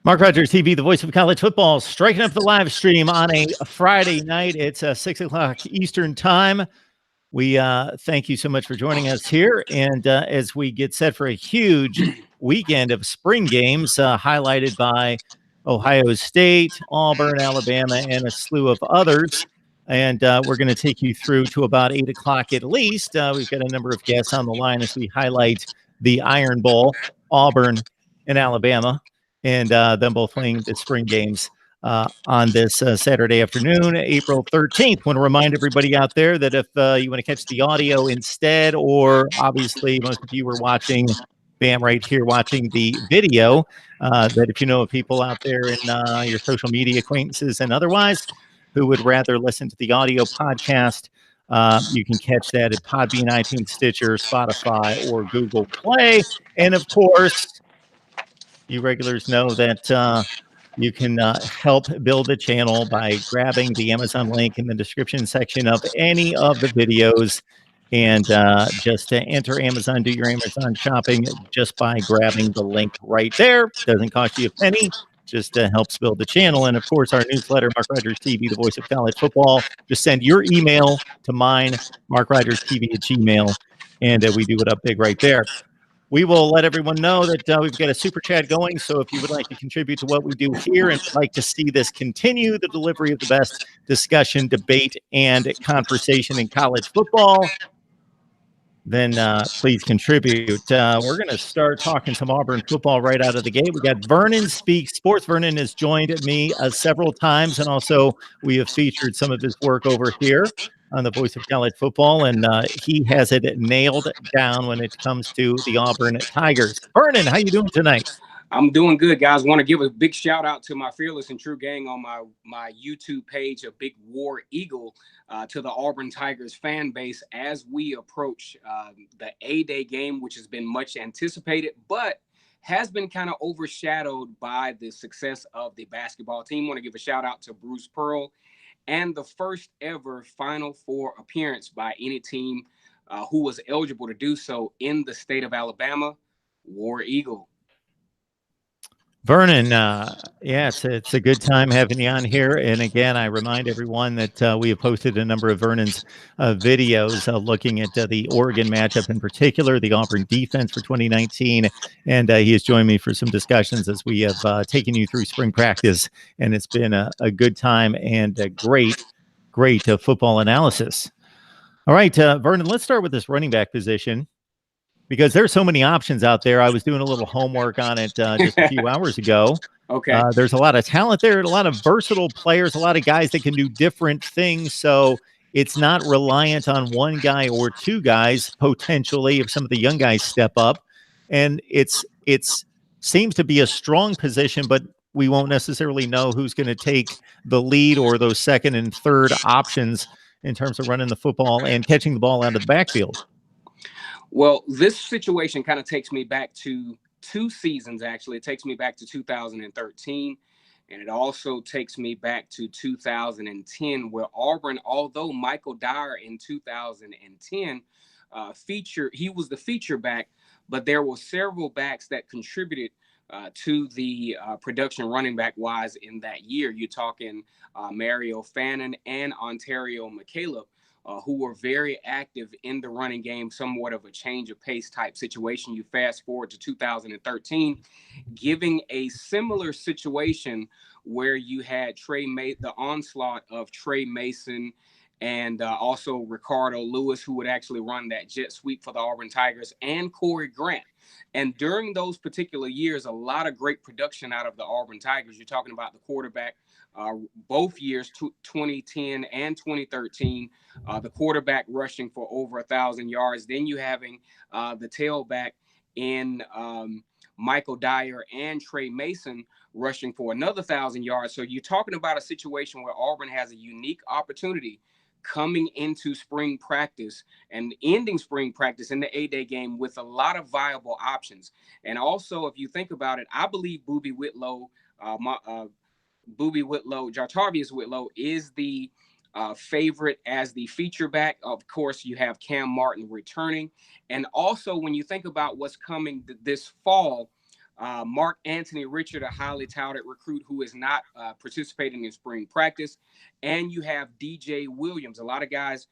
Mark Rogers TV, the voice of college football, striking up the live stream on a Friday night. It's 6 o'clock Eastern time. We thank you so much for joining us here. And as we get set for a huge weekend of spring games, highlighted by Ohio State, Auburn, Alabama, and a slew of others. And we're going to take you through to about 8 o'clock at least. We've got a number of guests on the line as we highlight the Iron Bowl, Auburn, and Alabama, and them both playing the spring games on this Saturday afternoon, April 13th. Want to remind everybody out there that if you want to catch the audio instead, or obviously most of you were watching, bam, right here watching the video, that if you know of people out there in your social media acquaintances and otherwise who would rather listen to the audio podcast, you can catch that at Podbean, iTunes, Stitcher, Spotify, or Google Play. And of course, you regulars know that you can help build the channel by grabbing the Amazon link in the description section of any of the videos. And just to enter Amazon, do your Amazon shopping just by grabbing the link right there. Doesn't cost you a penny, just helps build the channel. And of course, our newsletter, Mark Rogers TV, the voice of college football. Just send your email to mine, MarkRogersTV at Gmail, and we do it up big right there. We will let everyone know that we've got a super chat going. So if you would like to contribute to what we do here and would like to see this continue, the delivery of the best discussion, debate, and conversation in college football, then please contribute. We're going to start talking some Auburn football right out of the gate. We got Vernon Speaks Sports. Vernon has joined me several times, and also we have featured some of his work over here on the Voice of College Football, and he has it nailed down when it comes to the Auburn Tigers. Vernon, how you doing tonight? I'm doing good, guys. Want to give a big shout out to my fearless and true gang on my YouTube page, a big War Eagle, to the Auburn Tigers fan base as we approach the A-Day game, which has been much anticipated, but has been kind of overshadowed by the success of the basketball team. Want to give a shout out to Bruce Pearl and the first ever Final Four appearance by any team who was eligible to do so in the state of Alabama, War Eagle. Vernon, yeah, it's a good time having you on here. And again, I remind everyone that we have posted a number of Vernon's videos looking at the Oregon matchup in particular, the Auburn defense for 2019. And he has joined me for some discussions as we have taken you through spring practice. And it's been a good time and a great football analysis. All right, Vernon, let's start with this running back position, because there's so many options out there. I was doing a little homework on it just a few hours ago. Okay. There's a lot of talent there, a lot of versatile players, a lot of guys that can do different things. So it's not reliant on one guy or two guys, potentially, if some of the young guys step up. And it's seems to be a strong position, but we won't necessarily know who's going to take the lead or those second and third options in terms of running the football and catching the ball out of the backfield. Well, this situation kind of takes me back to two seasons, actually. It takes me back to 2013, and it also takes me back to 2010, where Auburn, although Michael Dyer in 2010 he was the feature back, but there were several backs that contributed to the production running back wise in that year. You're talking Mario Fannin and Ontario McCaleb, who were very active in the running game, somewhat of a change of pace type situation. You fast forward to 2013, giving a similar situation where you had the onslaught of Trey Mason and also Ricardo Lewis, who would actually run that jet sweep for the Auburn Tigers, and Corey Grant. And during those particular years, a lot of great production out of the Auburn Tigers. You're talking about the quarterback, both years, 2010 and 2013, the quarterback rushing for over 1,000 yards. Then you having the tailback in Michael Dyer and Trey Mason rushing for another 1,000 yards. So you're talking about a situation where Auburn has a unique opportunity coming into spring practice and ending spring practice in the A-Day game with a lot of viable options. And also, if you think about it, I believe Boobie Whitlow, Jartavius Whitlow is the favorite as the feature back. Of course, you have Cam Martin returning. And also, when you think about what's coming this fall, Mark Anthony Richard, a highly touted recruit who is not participating in spring practice. And you have DJ Williams. A lot of guys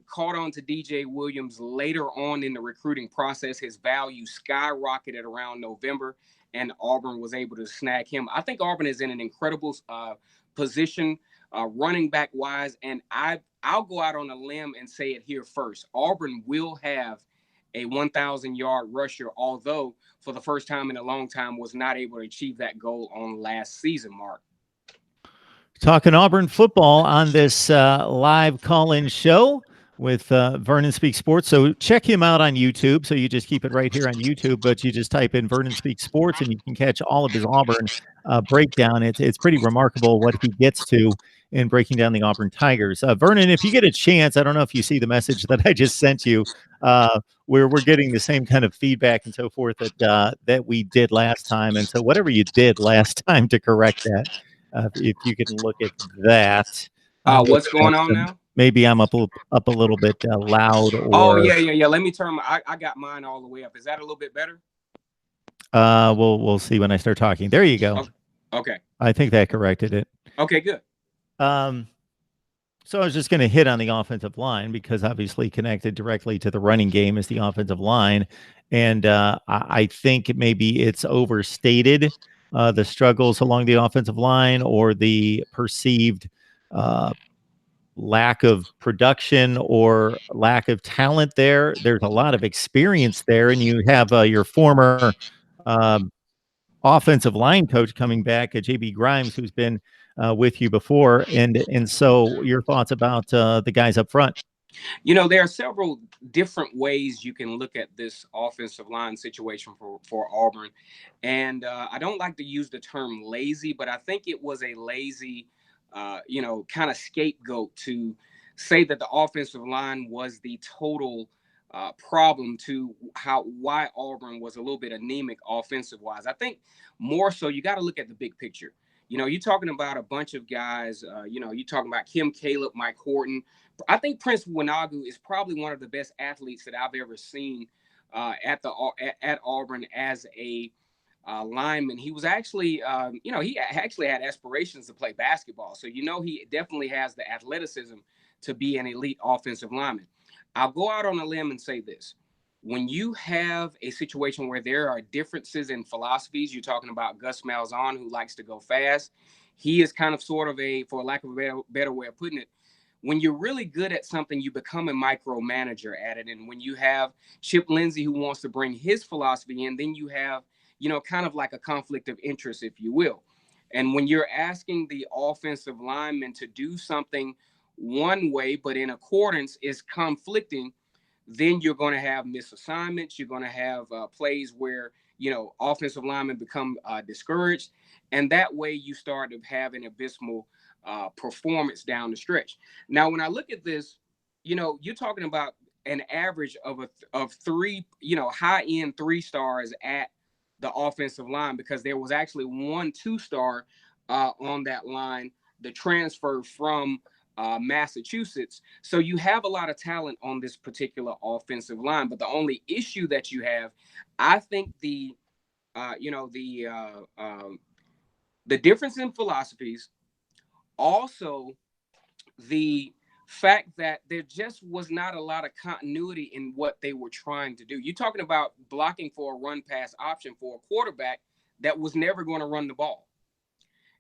caught on to DJ Williams later on in the recruiting process. His value skyrocketed around November, and Auburn was able to snag him. I think Auburn is in an incredible position running back wise, and I'll go out on a limb and say it here first. Auburn will have a 1,000-yard rusher, although for the first time in a long time was not able to achieve that goal on last season, Mark. Talking Auburn football on this live call-in show with Vernon Speaks Sports. So check him out on YouTube. So you just keep it right here on YouTube, but you just type in Vernon Speaks Sports and you can catch all of his Auburn breakdown. It's pretty remarkable what he gets to in breaking down the Auburn Tigers. Vernon, if you get a chance, I don't know if you see the message that I just sent you, where we're getting the same kind of feedback and so forth that we did last time. And so whatever you did last time to correct that, if you can look at that. What's going on now? Maybe I'm up a little bit loud. Or, oh, yeah. Let me turn I got mine all the way up. Is that a little bit better? We'll see when I start talking. There you go. Okay. I think that corrected it. Okay, good. So I was just going to hit on the offensive line because obviously connected directly to the running game is the offensive line. And I think maybe it's overstated the struggles along the offensive line or the perceived lack of production or lack of talent there. There's a lot of experience there, and you have your former offensive line coach coming back, JB Grimes, who's been with you before. And so your thoughts about the guys up front? You know, there are several different ways you can look at this offensive line situation for Auburn. And I don't like to use the term lazy, but I think it was a lazy, kind of scapegoat to say that the offensive line was the total problem to why Auburn was a little bit anemic offensive wise. I think more so you got to look at the big picture. You know, you're talking about a bunch of guys, you're talking about Kim Caleb, Mike Horton. I think Prince Wanagu is probably one of the best athletes that I've ever seen at Auburn as a lineman. He was actually, he actually had aspirations to play basketball. So, he definitely has the athleticism to be an elite offensive lineman. I'll go out on a limb and say this. When you have a situation where there are differences in philosophies, you're talking about Gus Malzahn, who likes to go fast. He is kind of sort of for lack of a better way of putting it, when you're really good at something, you become a micromanager at it. And when you have Chip Lindsey, who wants to bring his philosophy in, then you have, kind of like a conflict of interest, if you will. And when you're asking the offensive lineman to do something one way, but in accordance is conflicting, then you're going to have misassignments. You're going to have plays where, offensive linemen become discouraged. And that way you start to have an abysmal performance down the stretch. Now, when I look at this, you're talking about an average of three, high-end 3-stars at the offensive line, because there was actually 1 2-star on that line, the transfer from Massachusetts. So you have a lot of talent on this particular offensive line, but the only issue that you have, I think the difference in philosophies, also the fact that there just was not a lot of continuity in what they were trying to do. You're talking about blocking for a run pass option for a quarterback that was never going to run the ball.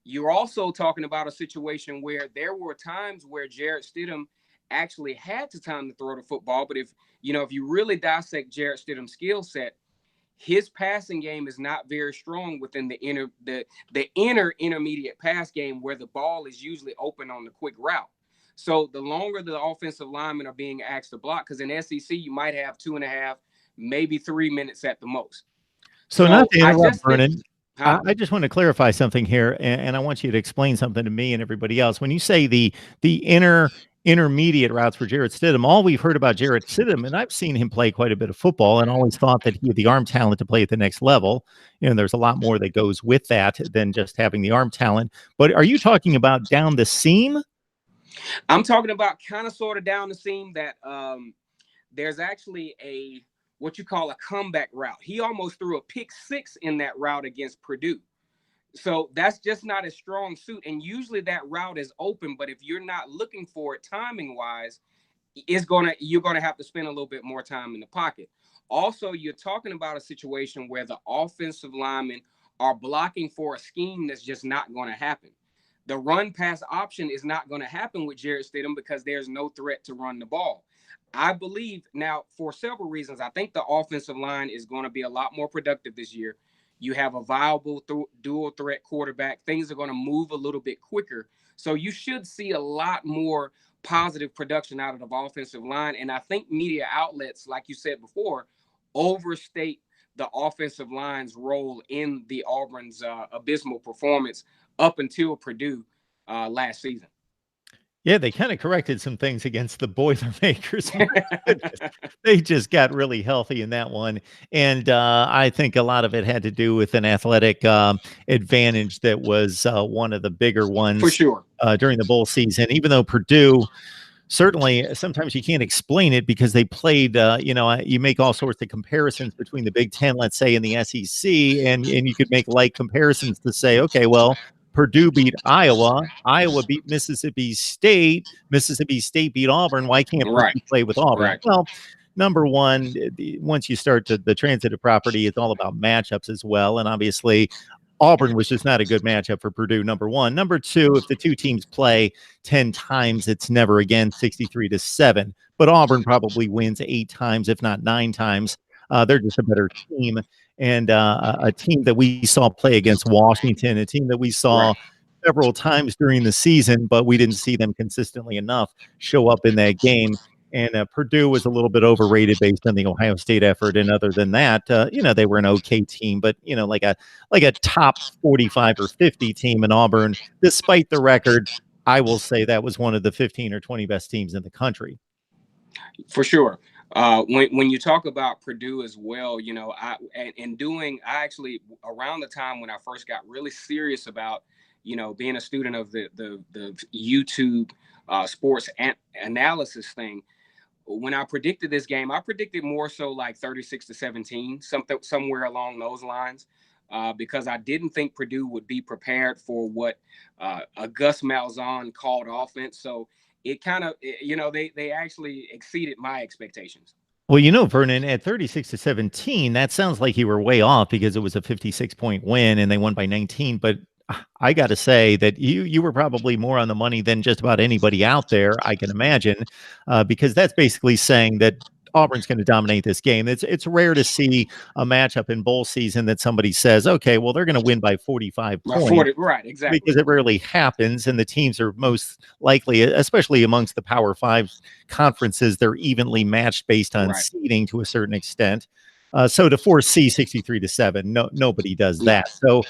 You're also talking about a situation where there were times where Jarrett Stidham actually had the time to throw the football. But if you really dissect Jarrett Stidham's skill set, his passing game is not very strong within the intermediate pass game, where the ball is usually open on the quick route. So the longer the offensive linemen are being asked to block, because in SEC you might have 2.5, maybe 3 minutes at the most. So not to interrupt, Vernon, I just want to clarify something here, and I want you to explain something to me and everybody else. When you say the intermediate routes for Jarrett Stidham, all we've heard about Jarrett Stidham, and I've seen him play quite a bit of football and always thought that he had the arm talent to play at the next level. There's a lot more that goes with that than just having the arm talent. But are you talking about down the seam? I'm talking about kind of sort of down the seam that there's actually what you call a comeback route. He almost threw a pick six in that route against Purdue. So that's just not a strong suit. And usually that route is open, but if you're not looking for it timing wise, you're gonna have to spend a little bit more time in the pocket. Also, you're talking about a situation where the offensive linemen are blocking for a scheme that's just not going to happen. The run pass option is not going to happen with Jarrett Stidham because there's no threat to run the ball. I believe now, for several reasons, I think the offensive line is going to be a lot more productive this year. You have a viable dual threat quarterback. Things are going to move a little bit quicker. So you should see a lot more positive production out of the offensive line. And I think media outlets, like you said before, overstate the offensive line's role in the Auburn's abysmal performance up until Purdue last season. Yeah, they kind of corrected some things against the Boilermakers. They just got really healthy in that one. And I think a lot of it had to do with an athletic advantage that was one of the bigger For ones sure. during the bowl season, even though Purdue, certainly sometimes you can't explain it because they played, you make all sorts of comparisons between the Big Ten, let's say, and the SEC, and you could make like comparisons to say, okay, well, Purdue beat Iowa, Iowa beat Mississippi State, Mississippi State beat Auburn. Why can't Right. Purdue play with Auburn? Right. Well, number one, once you start to the transitive property, it's all about matchups as well, and obviously Auburn was just not a good matchup for Purdue, number one. Number two, if the two teams play 10 times, it's never again 63-7. But Auburn probably wins 8 times, if not 9 times. They're just a better team. And a team that we saw play against Washington, a team that we saw Right. several times during the season, but we didn't see them consistently enough show up in that game. And Purdue was a little bit overrated based on the Ohio State effort. And other than that, they were an okay team, but like a top 45 or 50 team in Auburn, despite the record. I will say that was one of the 15 or 20 best teams in the country. For sure. When you talk about Purdue as well, I actually, around the time when I first got really serious about, being a student of the YouTube sports analysis thing, when I predicted this game, I predicted more so like 36-17, somewhere along those lines, because I didn't think Purdue would be prepared for what a Gus Malzahn called offense. So it kind of, they actually exceeded my expectations. Well, Vernon, at 36-17, that sounds like you were way off because it was a 56-point win and they won by 19. But I got to say that you were probably more on the money than just about anybody out there, I can imagine, because that's basically saying that Auburn's going to dominate this game. It's rare to see a matchup in bowl season that somebody says, okay, well, they're going to win by 45 points. 40, right, exactly. Because it rarely happens, and the teams are most likely, especially amongst the Power Five conferences, they're evenly matched based on seeding to a certain extent. So to foresee 63-7, nobody does that. So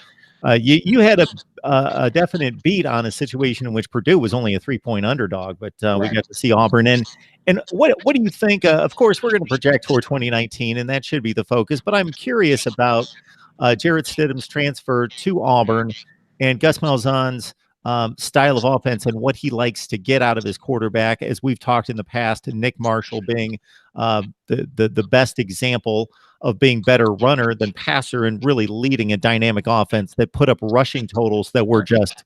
you had a definite beat on a situation in which Purdue was only a 3-point underdog, but we got to see Auburn. And what do you think? Of course, we're going to project toward 2019, and that should be the focus. But I'm curious about Jarrett Stidham's transfer to Auburn and Gus Malzahn's style of offense and what he likes to get out of his quarterback. As we've talked in the past, and Nick Marshall being the best example of being better runner than passer and really leading a dynamic offense that put up rushing totals that were just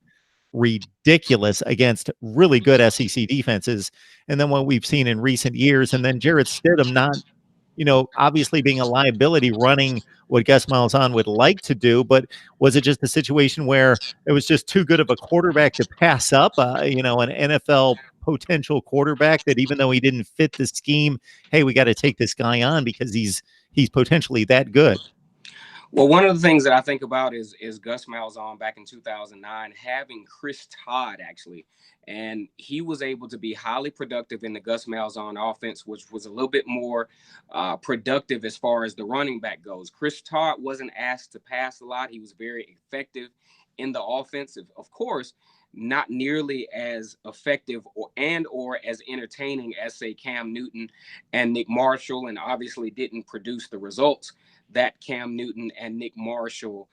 ridiculous against really good SEC defenses. And then what we've seen in recent years, and then Jarrett Stidham not, obviously being a liability running what Gus Malzahn would like to do, but was it just a situation where it was just too good of a quarterback to pass up, an NFL potential quarterback that even though he didn't fit the scheme, hey, we got to take this guy on because he's potentially that good? Well, one of the things that I think about is Gus Malzahn back in 2009 having Chris Todd actually, and he was able to be highly productive in the Gus Malzahn offense, which was a little bit more productive as far as the running back goes. Chris Todd wasn't asked to pass a lot. He was very effective in the offensive, of course, not nearly as effective or as entertaining as, say, Cam Newton and Nick Marshall, and obviously didn't produce the results that Cam Newton and Nick Marshall,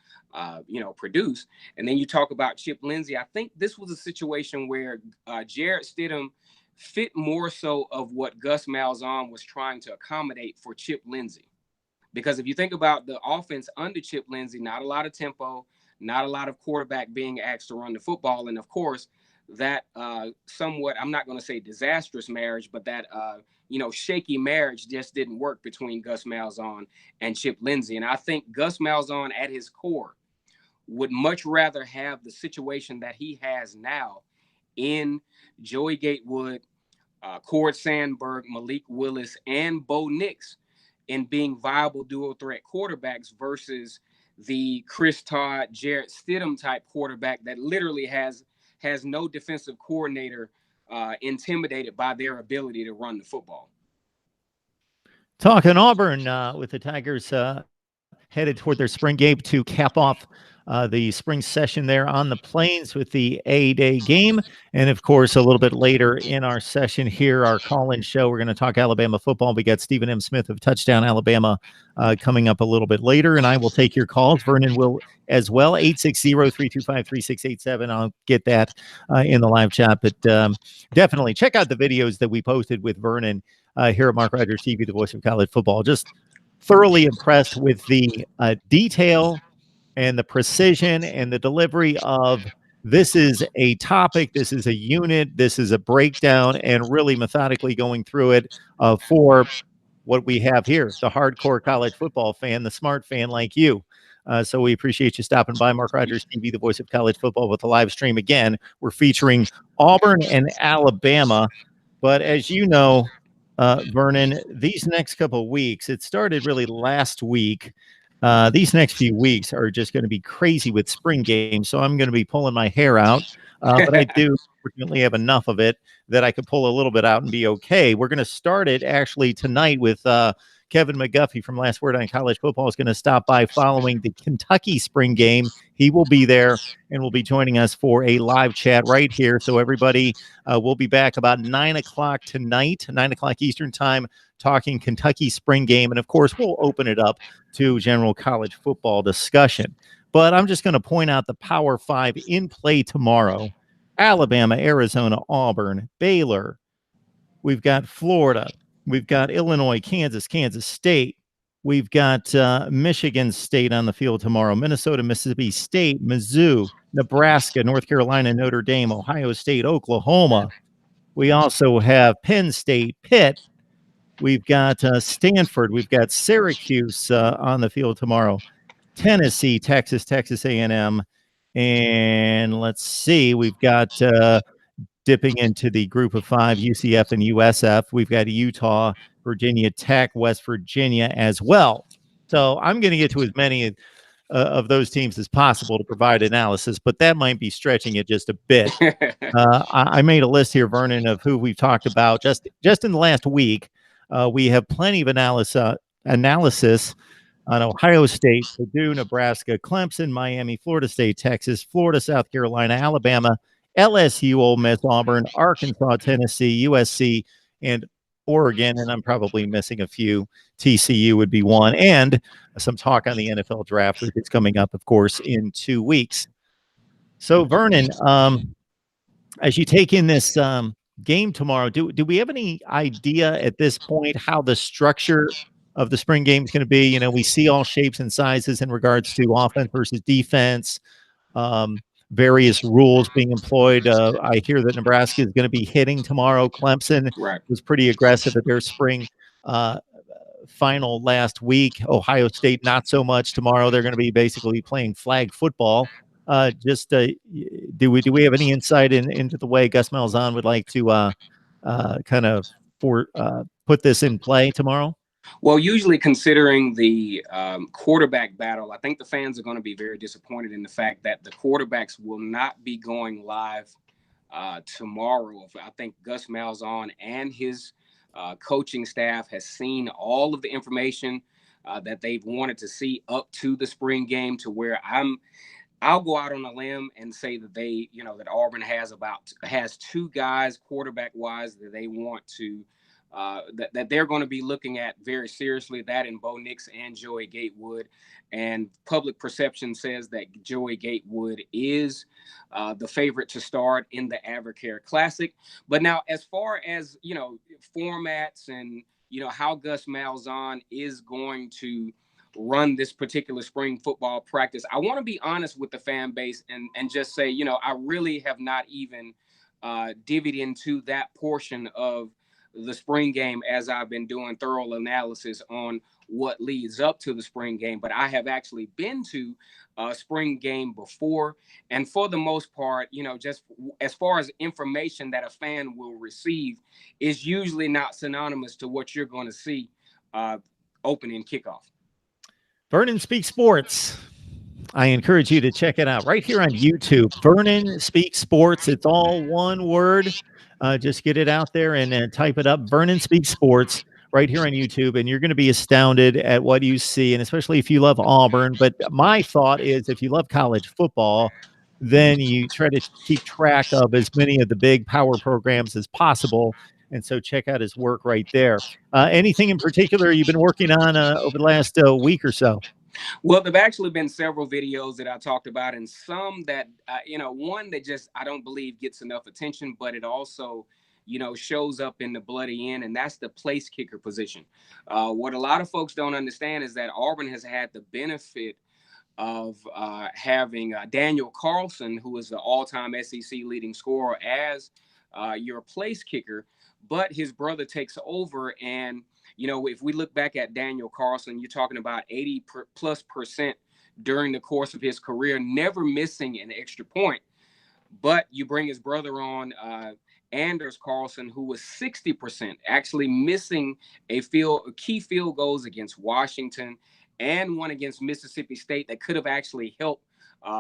produced. And then you talk about Chip Lindsey. I think this was a situation where Jarrett Stidham fit more so of what Gus Malzahn was trying to accommodate for Chip Lindsey. Because if you think about the offense under Chip Lindsey, not a lot of tempo, not a lot of quarterback being asked to run the football. And of course, that somewhat, I'm not going to say disastrous marriage, but that, shaky marriage just didn't work between Gus Malzahn and Chip Lindsey. And I think Gus Malzahn at his core would much rather have the situation that he has now in Joey Gatewood, Cord Sandberg, Malik Willis, and Bo Nix in being viable dual threat quarterbacks versus the Chris Todd, Jarrett Stidham type quarterback that literally has no defensive coordinator intimidated by their ability to run the football. Talking Auburn with the Tigers headed toward their spring game to cap off the spring session there on the Plains with the A-Day game. And of course, a little bit later in our session here, our call-in show, we're going to talk Alabama football. We got Stephen M. Smith of Touchdown Alabama coming up a little bit later, and I will take your calls. Vernon will as well, 860-325-3687. I'll get that in the live chat, but definitely check out the videos that we posted with Vernon here at Mark Rogers TV, the voice of college football. Just thoroughly impressed with the detail and the precision and the delivery of this is a topic, this is a unit, this is a breakdown, and really methodically going through it for what we have here, the hardcore college football fan, the smart fan like you. So we appreciate you stopping by. Mark Rogers TV, the voice of college football, with the live stream. Again, we're featuring Auburn and Alabama. But as you know, Vernon, these next couple of weeks, it started really last week. These next few weeks are just going to be crazy with spring games, so I'm going to be pulling my hair out. But I do fortunately have enough of it that I could pull a little bit out and be okay. We're going to start it actually tonight with Kevin McGuffey from Last Word on College Football is going to stop by following the Kentucky spring game. He will be there and will be joining us for a live chat right here. So everybody will be back about 9 o'clock tonight, 9 o'clock Eastern time, talking Kentucky spring game. And of course, we'll open it up to general college football discussion. But I'm just going to point out the Power Five in play tomorrow: Alabama, Arizona, Auburn, Baylor. We've got Florida. We've got Illinois, Kansas, Kansas State. We've got Michigan State on the field tomorrow, Minnesota, Mississippi State, Mizzou, Nebraska, North Carolina, Notre Dame, Ohio State, Oklahoma. We also have Penn State, Pitt. We've got Stanford. We've got Syracuse on the field tomorrow, Tennessee, Texas, Texas A&M. And let's see, we've got dipping into the group of five, UCF and USF. We've got Utah, Virginia Tech, West Virginia as well. So I'm going to get to as many of those teams as possible to provide analysis, but that might be stretching it just a bit. I made a list here, Vernon, of who we've talked about just in the last week. We have plenty of analysis on Ohio State, Purdue, Nebraska, Clemson, Miami, Florida State, Texas, Florida, South Carolina, Alabama, LSU, Ole Miss, Auburn, Arkansas, Tennessee, USC, and Oregon. And I'm probably missing a few. TCU would be one. And some talk on the NFL draft that's coming up, of course, in 2 weeks. So, Vernon, as you take in this game tomorrow, do we have any idea at this point how the structure of the spring game is going to be? You know, we see all shapes and sizes in regards to offense versus defense, various rules being employed. I hear that Nebraska is going to be hitting tomorrow. Clemson was pretty aggressive at their spring final last week. Ohio State, not so much tomorrow. They're going to be basically playing flag football. Do we have any insight into the way Gus Malzahn would like to kind of put this in play tomorrow? Well, usually considering the quarterback battle, I think the fans are going to be very disappointed in the fact that the quarterbacks will not be going live tomorrow. I think Gus Malzahn and his coaching staff has seen all of the information that they've wanted to see up to the spring game, to where I'll go out on a limb and say that that Auburn has two guys quarterback wise that they want to that they're going to be looking at very seriously, that in Bo Nix and Joey Gatewood. And public perception says that Joey Gatewood is the favorite to start in the Advocare Classic. But now, as far as, formats and, how Gus Malzahn is going to run this particular spring football practice. I want to be honest with the fan base and just say, I really have not even divvied into that portion of the spring game as I've been doing thorough analysis on what leads up to the spring game. But I have actually been to a spring game before. And for the most part, just as far as information that a fan will receive is usually not synonymous to what you're going to see opening kickoff. Vernon Speaks Sports. I encourage you to check it out right here on YouTube. Vernon Speaks Sports. It's all one word. Just get it out there and type it up. Vernon Speaks Sports right here on YouTube, and you're going to be astounded at what you see, and especially if you love Auburn. But my thought is if you love college football, then you try to keep track of as many of the big power programs as possible. And so check out his work right there. Anything in particular you've been working on over the last week or so? Well, there've actually been several videos that I talked about, and some that, one that just I don't believe gets enough attention, but it also, shows up in the bloody end, and that's the place kicker position. What a lot of folks don't understand is that Auburn has had the benefit of having Daniel Carlson, who is the all-time SEC leading scorer, as your place kicker, but his brother takes over. And if we look back at Daniel Carlson, you're talking about 80+% during the course of his career, never missing an extra point. But you bring his brother on, Anders Carlson, who was 60%, actually missing key field goals against Washington and one against Mississippi State that could have actually helped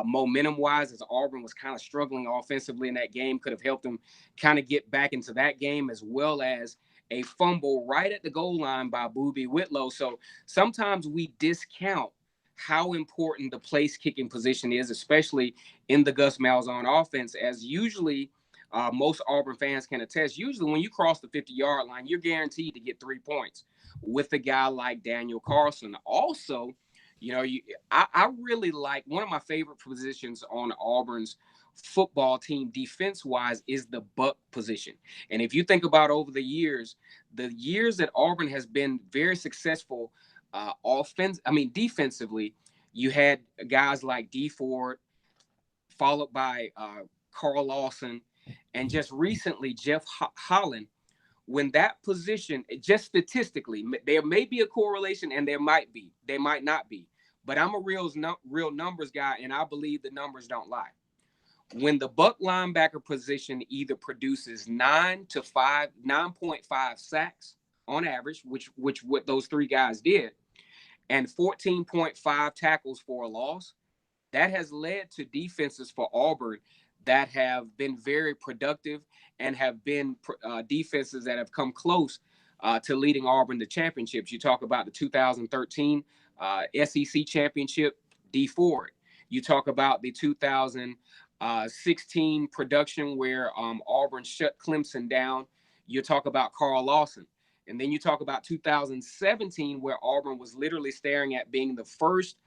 momentum-wise, as Auburn was kind of struggling offensively in that game, could have helped them kind of get back into that game, as well as a fumble right at the goal line by Boobie Whitlow. So sometimes we discount how important the place kicking position is, especially in the Gus Malzahn offense, as usually most Auburn fans can attest. Usually when you cross the 50-yard line, you're guaranteed to get 3 points with a guy like Daniel Carlson. Also, I really like, one of my favorite positions on Auburn's football team defense-wise is the buck position. And if you think about over the years that Auburn has been very successful defensively, you had guys like D Ford, followed by Carl Lawson, and just recently Jeff Holland. When that position, just statistically, there may be a correlation and there might not be, but I'm a real numbers guy, and I believe the numbers don't lie. When the buck linebacker position either produces 9.5 sacks on average, which what those three guys did, and 14.5 tackles for a loss, that has led to defenses for Auburn that have been very productive and have been defenses that have come close to leading Auburn to championships. You talk about the 2013 SEC championship, D Ford. You talk about the 2016 production where Auburn shut Clemson down. You talk about Carl Lawson. And then you talk about 2017, where Auburn was literally staring at being the first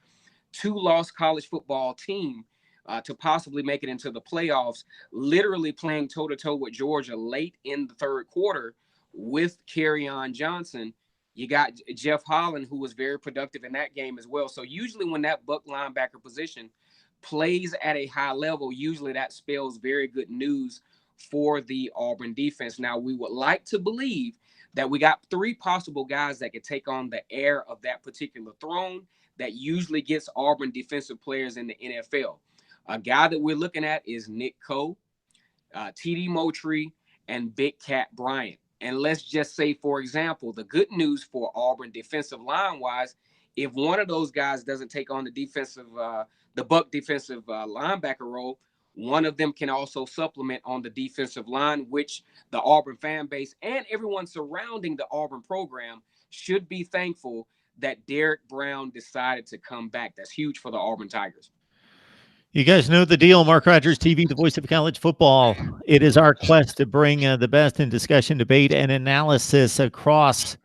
two-loss college football team to possibly make it into the playoffs, literally playing toe-to-toe with Georgia late in the third quarter with Kerryon Johnson. You got Jeff Holland, who was very productive in that game as well. So usually when that buck linebacker position plays at a high level, usually that spells very good news for the Auburn defense. Now, we would like to believe that we got three possible guys that could take on the air of that particular throne that usually gets Auburn defensive players in the NFL. A guy that we're looking at is Nick Coe, T.D. Moultrie, and Big Cat Bryant. And let's just say, for example, the good news for Auburn defensive line-wise, if one of those guys doesn't take on the buck defensive linebacker role, one of them can also supplement on the defensive line, which the Auburn fan base and everyone surrounding the Auburn program should be thankful that Derek Brown decided to come back. That's huge for the Auburn Tigers. You guys know the deal. Mark Rogers TV, the voice of college football. It is our quest to bring the best in discussion, debate, and analysis across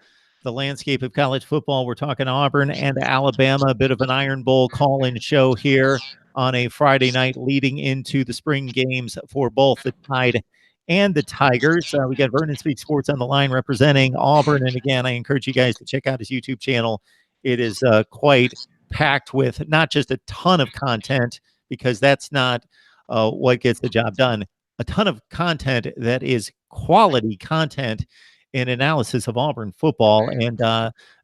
the landscape of college football. We're talking Auburn and Alabama, a bit of an Iron Bowl call-in show here on a Friday night leading into the spring games for both the Tide and the Tigers. We got Vernon Speaks Sports on the line representing Auburn. And again, I encourage you guys to check out his YouTube channel it is quite packed with not just a ton of content, because that's not what gets the job done. A ton of content that is quality content in analysis of Auburn football. And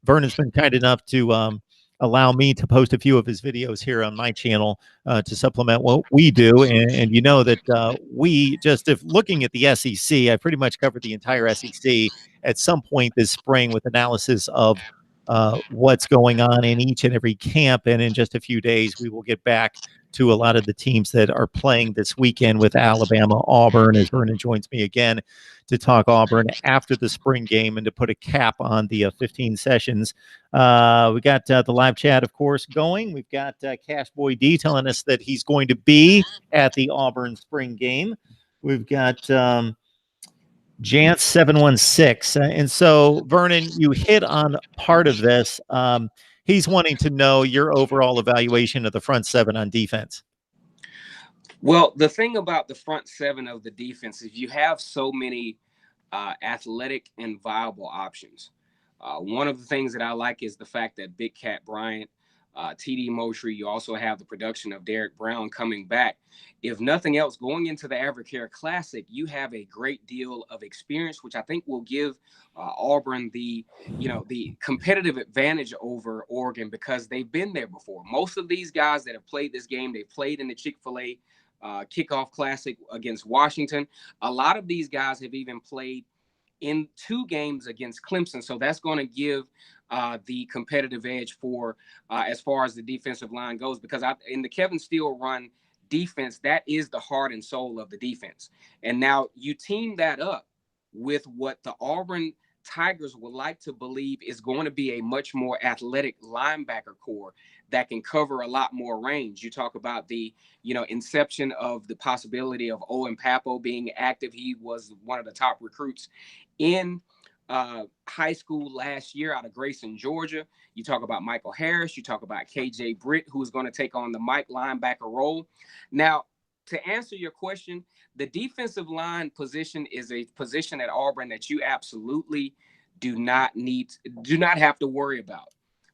Vernon's been kind enough to allow me to post a few of his videos here on my channel to supplement what we do. And you know that we just, if looking at the SEC, I pretty much covered the entire SEC at some point this spring with analysis of what's going on in each and every camp. And in just a few days, we will get back to a lot of the teams that are playing this weekend with Alabama, Auburn, as Vernon joins me again to talk Auburn after the spring game and to put a cap on the 15 sessions. We got the live chat, of course, going. We've got Cash Boy D telling us that he's going to be at the Auburn spring game. We've got Jance 716. And so, Vernon, you hit on part of this. He's wanting to know your overall evaluation of the front seven on defense. Well, the thing about the front seven of the defense is you have so many athletic and viable options. One of the things that I like is the fact that Big Cat Bryant, TD Moshry, you also have the production of Derek Brown coming back. If nothing else, going into the Advocare Classic, you have a great deal of experience, which I think will give Auburn the competitive advantage over Oregon, because they've been there before. Most of these guys that have played this game, they played in the Chick-fil-A Kickoff Classic against Washington. A lot of these guys have even played in 2 games against Clemson. So that's going to give the competitive edge for as far as the defensive line goes, because in the Kevin Steele run defense, that is the heart and soul of the defense. And now you team that up with what the Auburn Tigers would like to believe is going to be a much more athletic linebacker core that can cover a lot more range. You talk about the, inception of the possibility of Owen Papo being active. He was one of the top recruits in high school last year out of Grayson, Georgia. You talk about Michael Harris. You talk about KJ Britt, who's going to take on the Mike linebacker role. Now, to answer your question, the defensive line position is a position at Auburn that you absolutely do not have to worry about,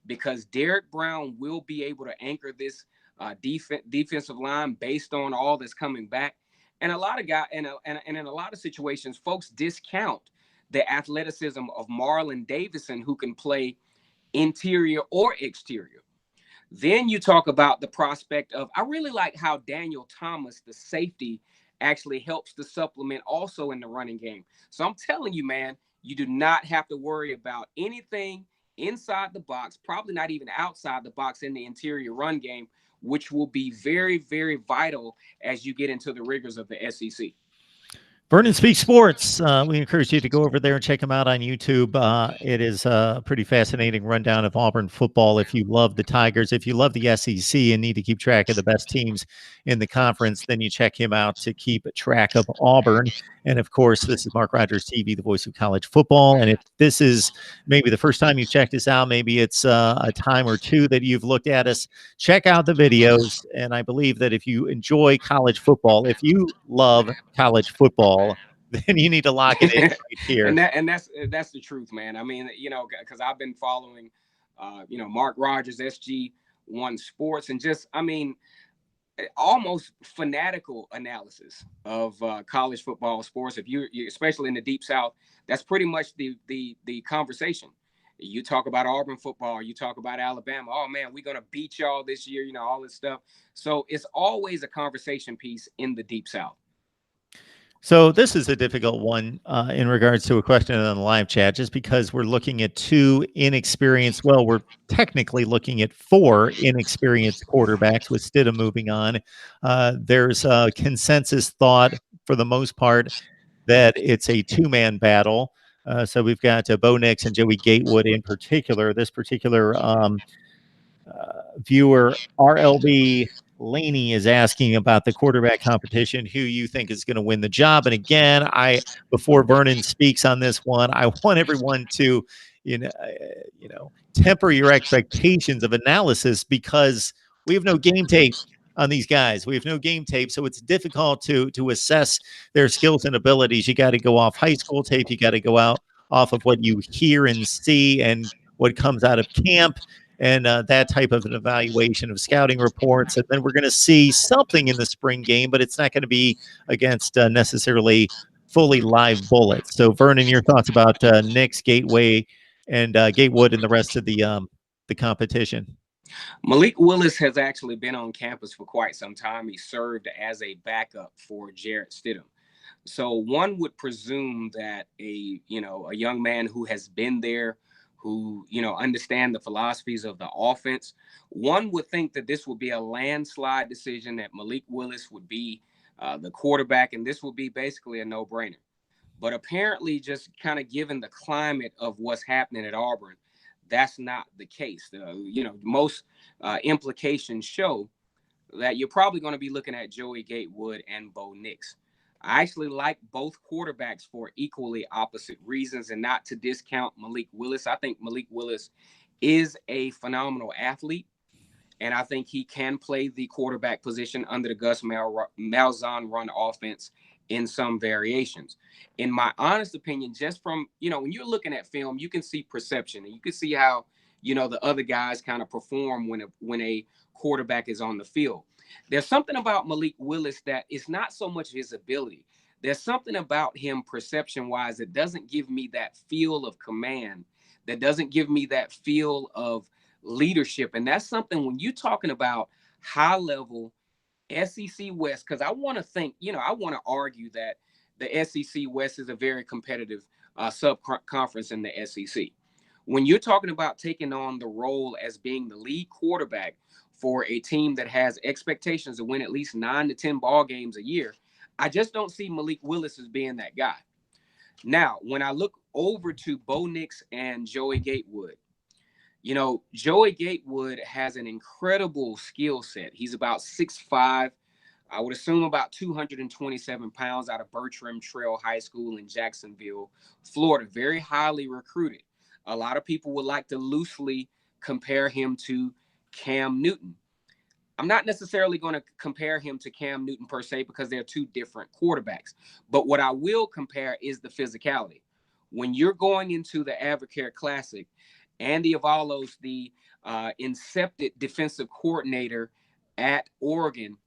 because Derek Brown will be able to anchor this defensive line based on all that's coming back. And a lot of guys, and in a lot of situations, folks discount the athleticism of Marlon Davison, who can play interior or exterior. Then you talk about the prospect of, I really like how Daniel Thomas, the safety, actually helps to supplement also in the running game. So I'm telling you, man, you do not have to worry about anything inside the box, probably not even outside the box in the interior run game, which will be very, very vital as you get into the rigors of the SEC. Vernon Speaks Sports. We encourage you to go over there and check him out on YouTube. It is a pretty fascinating rundown of Auburn football. If you love the Tigers, if you love the SEC and need to keep track of the best teams in the conference, then you check him out to keep track of Auburn. And of course, this is Mark Rogers TV, the voice of college football. And if this is maybe the first time you've checked us out, maybe it's a time or two that you've looked at us, check out the videos. And I believe that if you enjoy college football, if you love college football, then you need to lock it in right here. and that's the truth, man. I mean, because I've been following, Mark Rogers, SG1 Sports, and just, almost fanatical analysis of college football sports. If you especially in the Deep South, that's pretty much the conversation. You talk about Auburn football, you talk about Alabama. Oh man, we're gonna beat y'all this year. All this stuff. So it's always a conversation piece in the Deep South. So this is a difficult one in regards to a question on the live chat, just because we're looking at 2 inexperienced. Well, we're technically looking at 4 inexperienced quarterbacks with Stidham moving on. There's a consensus thought for the most part that it's a 2-man battle. So we've got Bo Nix and Joey Gatewood in particular. This particular viewer, RLB Laney, is asking about the quarterback competition, who you think is going to win the job. And again, before Vernon speaks on this one, I want everyone to, temper your expectations of analysis, because we have no game tape on these guys. We have no game tape, so it's difficult to assess their skills and abilities. You got to go off high school tape. You got to go out off of what you hear and see and what comes out of camp. and that type of an evaluation of scouting reports. And then we're going to see something in the spring game, but it's not going to be against necessarily fully live bullets. So, Vernon, your thoughts about Nick's Gateway and Gatewood and the rest of the competition? Malik Willis has actually been on campus for quite some time. He served as a backup for Jarrett Stidham. So one would presume that a young man who has been there, who understand the philosophies of the offense, one would think that this would be a landslide decision, that Malik Willis would be the quarterback, and this would be basically a no-brainer. But apparently, just kind of given the climate of what's happening at Auburn, that's not the case. Most implications show that you're probably going to be looking at Joey Gatewood and Bo Nix. I actually like both quarterbacks for equally opposite reasons, and not to discount Malik Willis. I think Malik Willis is a phenomenal athlete, and I think he can play the quarterback position under the Gus Malzahn run offense in some variations. In my honest opinion, just from, when you're looking at film, you can see perception, and you can see how, the other guys kind of perform when a quarterback is on the field. There's something about Malik Willis that is not so much his ability. There's something about him perception-wise that doesn't give me that feel of command, that doesn't give me that feel of leadership. And that's something when you're talking about high-level SEC West, because I want to think, I want to argue that the SEC West is a very competitive sub-conference in the SEC. When you're talking about taking on the role as being the lead quarterback for a team that has expectations to win at least 9 to 10 ball games a year, I just don't see Malik Willis as being that guy. Now, when I look over to Bo Nix and Joey Gatewood, Joey Gatewood has an incredible skill set. He's about 6'5", I would assume about 227 pounds, out of Bertram Trail High School in Jacksonville, Florida. Very highly recruited. A lot of people would like to loosely compare him to Cam Newton. I'm not necessarily going to compare him to Cam Newton per se, because they're two different quarterbacks. But what I will compare is the physicality. When you're going into the Advocare Classic, Andy Avalos, the incepted defensive coordinator at Oregon,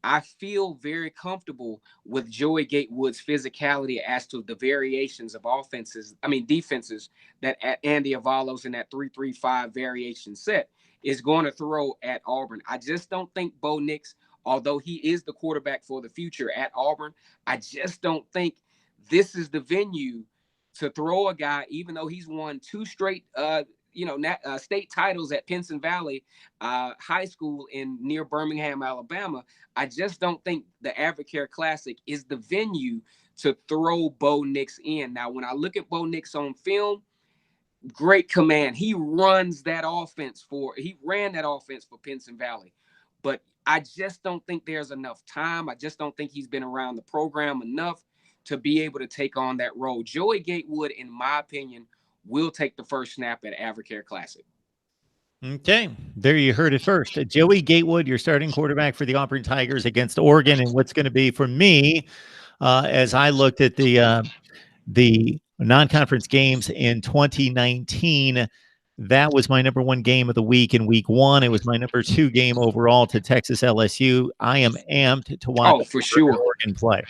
I feel very comfortable with Joey Gatewood's physicality as to the variations of defenses that Andy Avalos in that 3-3-5 variation set is going to throw at Auburn. I just don't think Bo Nix, although he is the quarterback for the future at Auburn, I just don't think this is the venue to throw a guy, even though he's won 2 straight state titles at Pinson Valley High School near Birmingham, Alabama. I just don't think the Advocare Classic is the venue to throw Bo Nix in. Now, when I look at Bo Nix on film, great command. He ran that offense for Pinson Valley. But I just don't think there's enough time. I just don't think he's been around the program enough to be able to take on that role. Joey Gatewood, in my opinion, will take the first snap at Advocare Classic. Okay, there you heard it first. Joey Gatewood, your starting quarterback for the Auburn Tigers against Oregon, and what's going to be for me, as I looked at the non-conference games in 2019, that was my number 1 game of the week in week 1. It was my number 2 game overall to Texas LSU. I am amped to watch Oregon play.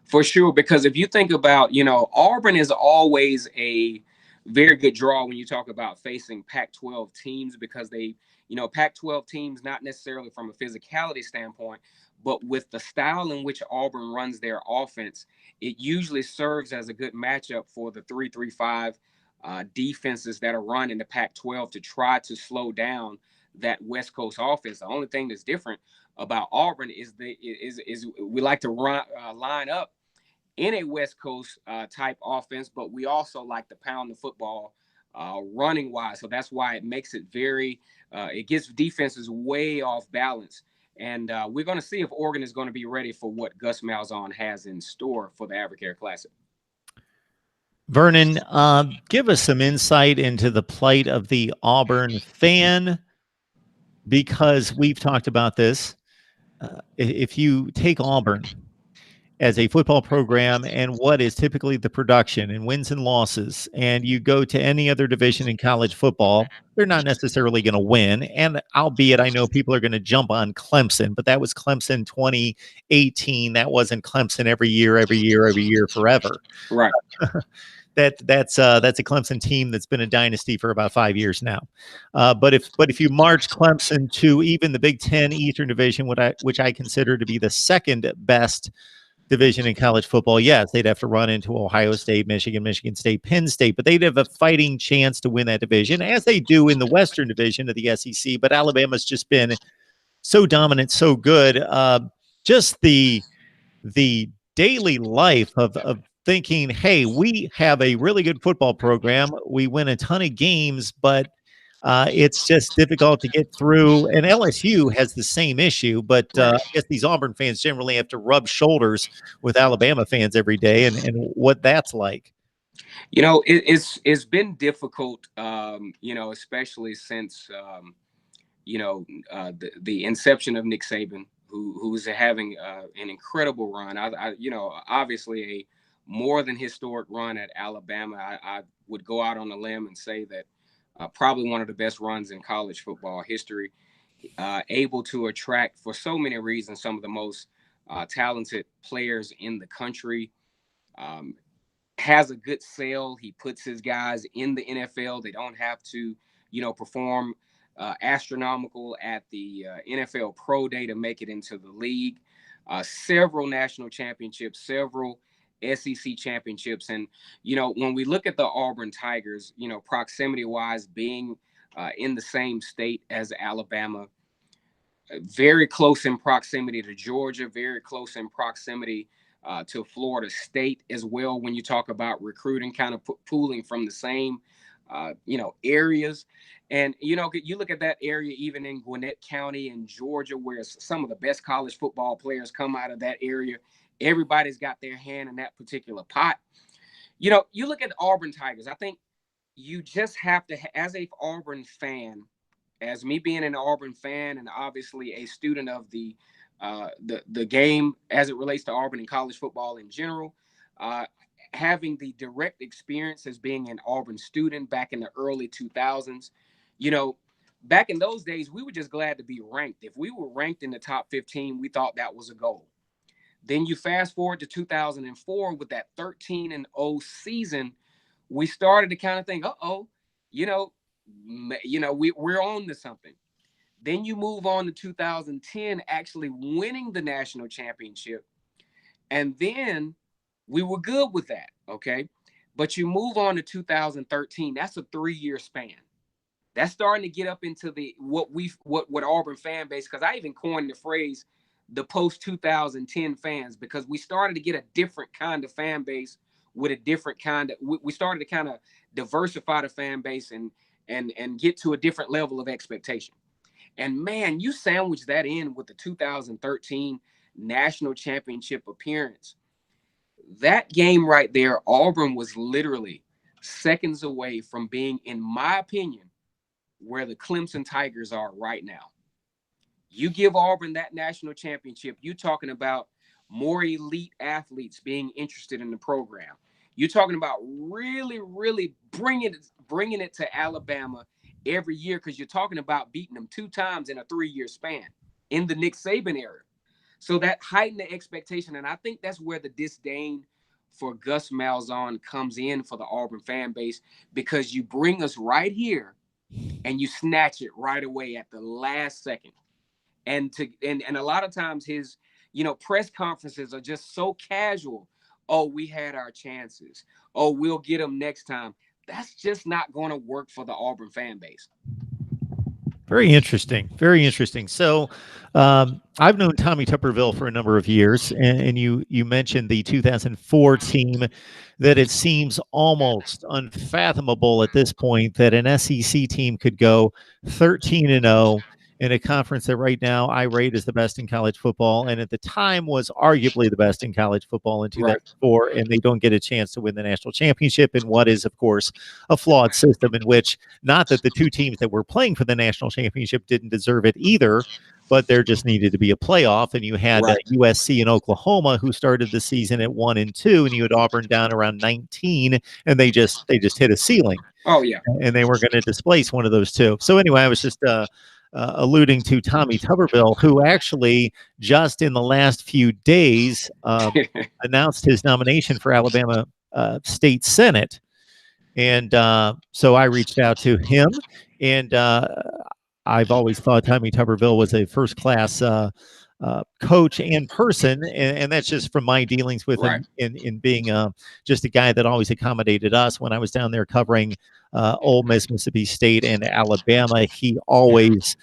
For sure, because if you think about, Auburn is always a very good draw when you talk about facing Pac-12 teams, because they, Pac-12 teams, not necessarily from a physicality standpoint, but with the style in which Auburn runs their offense, it usually serves as a good matchup for the 3-3-5 defenses that are run in the Pac-12 to try to slow down that West Coast offense. The only thing that's different about Auburn is we like to line up in a West Coast type offense, but we also like to pound the football running wise. So that's why it makes it it gets defenses way off balance. And we're going to see if Oregon is going to be ready for what Gus Malzahn has in store for the Advocare Classic. Vernon, give us some insight into the plight of the Auburn fan, because we've talked about this. If you take Auburn as a football program and what is typically the production and wins and losses, and you go to any other division in college football, they're not necessarily going to win. And albeit I know people are going to jump on Clemson, but that was Clemson 2018. That wasn't Clemson every year, forever. Right. That's a Clemson team that's been a dynasty for about 5 years now. But if you march Clemson to even the Big Ten Eastern Division, which I consider to be the second best division in college football, yes, they'd have to run into Ohio State, Michigan State, Penn State, but they'd have a fighting chance to win that division, as they do in the Western Division of the SEC. But Alabama's just been so dominant, so good. Just the daily life of thinking, hey, we have a really good football program. We win a ton of games, but it's just difficult to get through. And LSU has the same issue, but I guess these Auburn fans generally have to rub shoulders with Alabama fans every day, and what that's like. It's been difficult, especially since the inception of Nick Saban, who's having an incredible run. Obviously a more than historic run at Alabama. I would go out on a limb and say that probably one of the best runs in college football history, able to attract, for so many reasons, some of the most talented players in the country. Has a good sale. He puts his guys in the NFL. They don't have to, perform astronomical at the NFL Pro Day to make it into the league. Several national championships, several SEC championships. And, when we look at the Auburn Tigers, proximity wise, being in the same state as Alabama, very close in proximity to Georgia, very close in proximity to Florida State as well. When you talk about recruiting, kind of pooling from the same, areas. And, you look at that area, even in Gwinnett County in Georgia, where some of the best college football players come out of that area. Everybody's got their hand in that particular pot. You look at the Auburn Tigers. I think you just have to, as a Auburn fan, as me being an Auburn fan and obviously a student of the game as it relates to Auburn and college football in general, having the direct experience as being an Auburn student back in the early 2000s, back in those days, we were just glad to be ranked. If we were ranked in the top 15, we thought that was a goal. Then you fast forward to 2004 with that 13-0 season, we started to kind of think, we're on to something. Then you move on to 2010, actually winning the national championship. And then we were good with that, okay? But you move on to 2013, that's a 3-year span. That's starting to get up into the what Auburn fan base, because I even coined the phrase the post-2010 fans, because we started to get a different kind of fan base with a different kind of, we started to kind of diversify the fan base and get to a different level of expectation. And man, you sandwich that in with the 2013 national championship appearance. That game right there, Auburn was literally seconds away from being, in my opinion, where the Clemson Tigers are right now. You give Auburn that national championship, you're talking about more elite athletes being interested in the program. You're talking about really, really bringing it to Alabama every year, because you're talking about beating them 2 times in a 3-year span in the Nick Saban era. So that heightened the expectation, and I think that's where the disdain for Gus Malzahn comes in for the Auburn fan base, because you bring us right here and you snatch it right away at the last second. And a lot of times his, press conferences are just so casual. Oh, we had our chances. Oh, we'll get them next time. That's just not going to work for the Auburn fan base. Very interesting. Very interesting. So I've known Tommy Tupperville for a number of years, and you mentioned the 2004 team, that it seems almost unfathomable at this point that an SEC team could go 13-0 in a conference that right now I rate as the best in college football, and at the time was arguably the best in college football in 2004, and they don't get a chance to win the national championship in what is, of course, a flawed system in which, not that the 2 teams that were playing for the national championship didn't deserve it either, but there just needed to be a playoff. And you had Right. USC and Oklahoma, who started the season at 1-2, and you had Auburn down around 19, and they just hit a ceiling, Oh yeah. and they were going to displace one of those two. So anyway, I was just alluding to Tommy Tuberville, who actually just in the last few days announced his nomination for Alabama State Senate. And so I reached out to him, and I've always thought Tommy Tuberville was a first-class coach and person, and that's just from my dealings with Right. him in being just a guy that always accommodated us when I was down there covering Ole Miss, Mississippi State, and Alabama. He always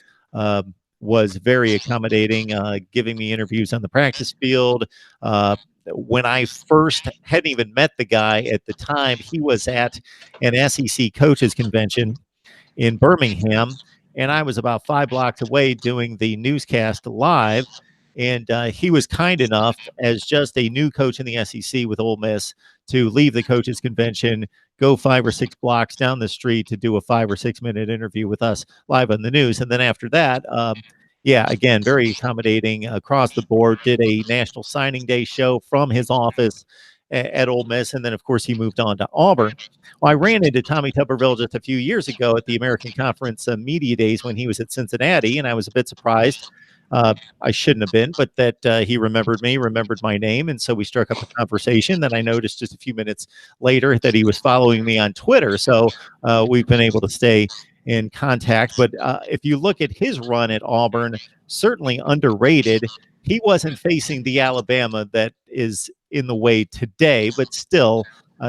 was very accommodating, giving me interviews on the practice field. When I first hadn't even met the guy at the time, he was at an SEC coaches convention in Birmingham, and I was about 5 blocks away doing the newscast live. And he was kind enough, as just a new coach in the SEC with Ole Miss, to leave the coaches convention, go 5 or 6 blocks down the street to do a 5 or 6 minute interview with us live on the news. And then after that, yeah, again, very accommodating across the board. Did a National Signing Day show from his office at Ole Miss, and then of course he moved on to Auburn. Well, I ran into Tommy Tuberville just a few years ago at the American Conference Media Days when he was at Cincinnati, and I was a bit surprised. I shouldn't have been, but that he remembered me, remembered my name, and so we struck up a conversation. Then I noticed just a few minutes later that he was following me on Twitter, so we've been able to stay in contact. But if you look at his run at Auburn, certainly underrated. He wasn't facing the Alabama that is in the way today, but still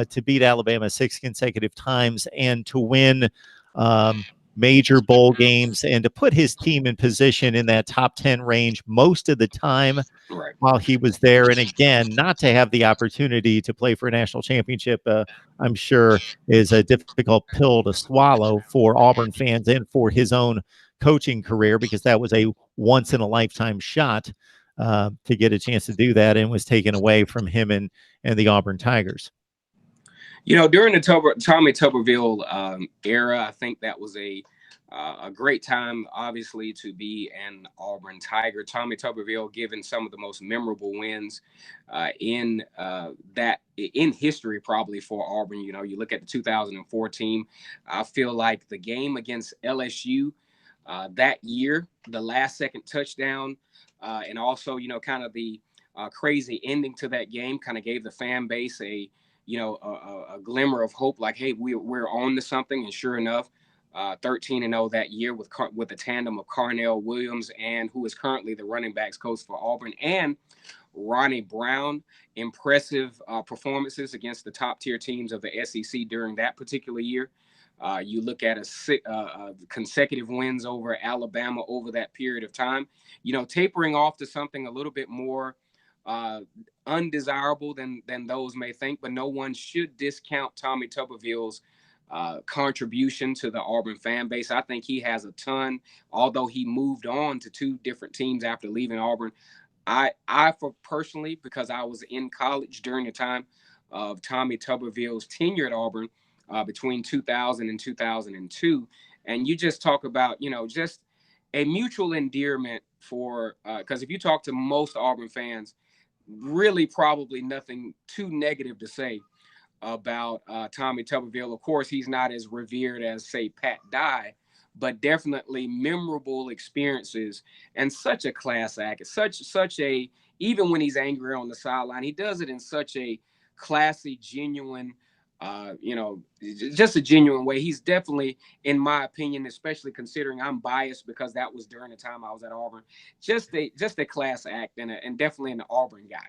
to beat Alabama 6 consecutive times and to win major bowl games and to put his team in position in that top 10 range most of the time Right. while he was there. And again, not to have the opportunity to play for a national championship, I'm sure is a difficult pill to swallow for Auburn fans and for his own coaching career, because that was a once in a lifetime shot to get a chance to do that, and was taken away from him and the Auburn Tigers. You know, during the Tommy Tuberville era, I think that was a great time, obviously, to be an Auburn Tiger. Tommy Tuberville given some of the most memorable wins in history, probably, for Auburn. You know, you look at the 2004 team. I feel like the game against LSU that year, the last second touchdown, and also, you know, kind of the crazy ending to that game, kind of gave the fan base a glimmer of hope, like, hey, we're on to something. And sure enough, 13-0 that year with the tandem of Carnell Williams, and who is currently the running backs coach for Auburn, and Ronnie Brown. Impressive performances against the top tier teams of the SEC during that particular year. You look at consecutive wins over Alabama over that period of time, you know, tapering off to something a little bit more undesirable than those may think, but no one should discount Tommy Tuberville's contribution to the Auburn fan base. I think he has a ton, although he moved on to 2 different teams after leaving Auburn. I for personally, because I was in college during the time of Tommy Tuberville's tenure at Auburn between 2000 and 2002, and you just talk about, you know, just a mutual endearment for, because if you talk to most Auburn fans, really probably nothing too negative to say about Tommy Tuberville. Of course, he's not as revered as, say, Pat Dye, but definitely memorable experiences and such a class act. Such a, even when he's angry on the sideline, he does it in such a classy, genuine, just a genuine way. He's definitely, in my opinion, especially considering I'm biased because that was during the time I was at Auburn, just a class act and definitely an Auburn guy.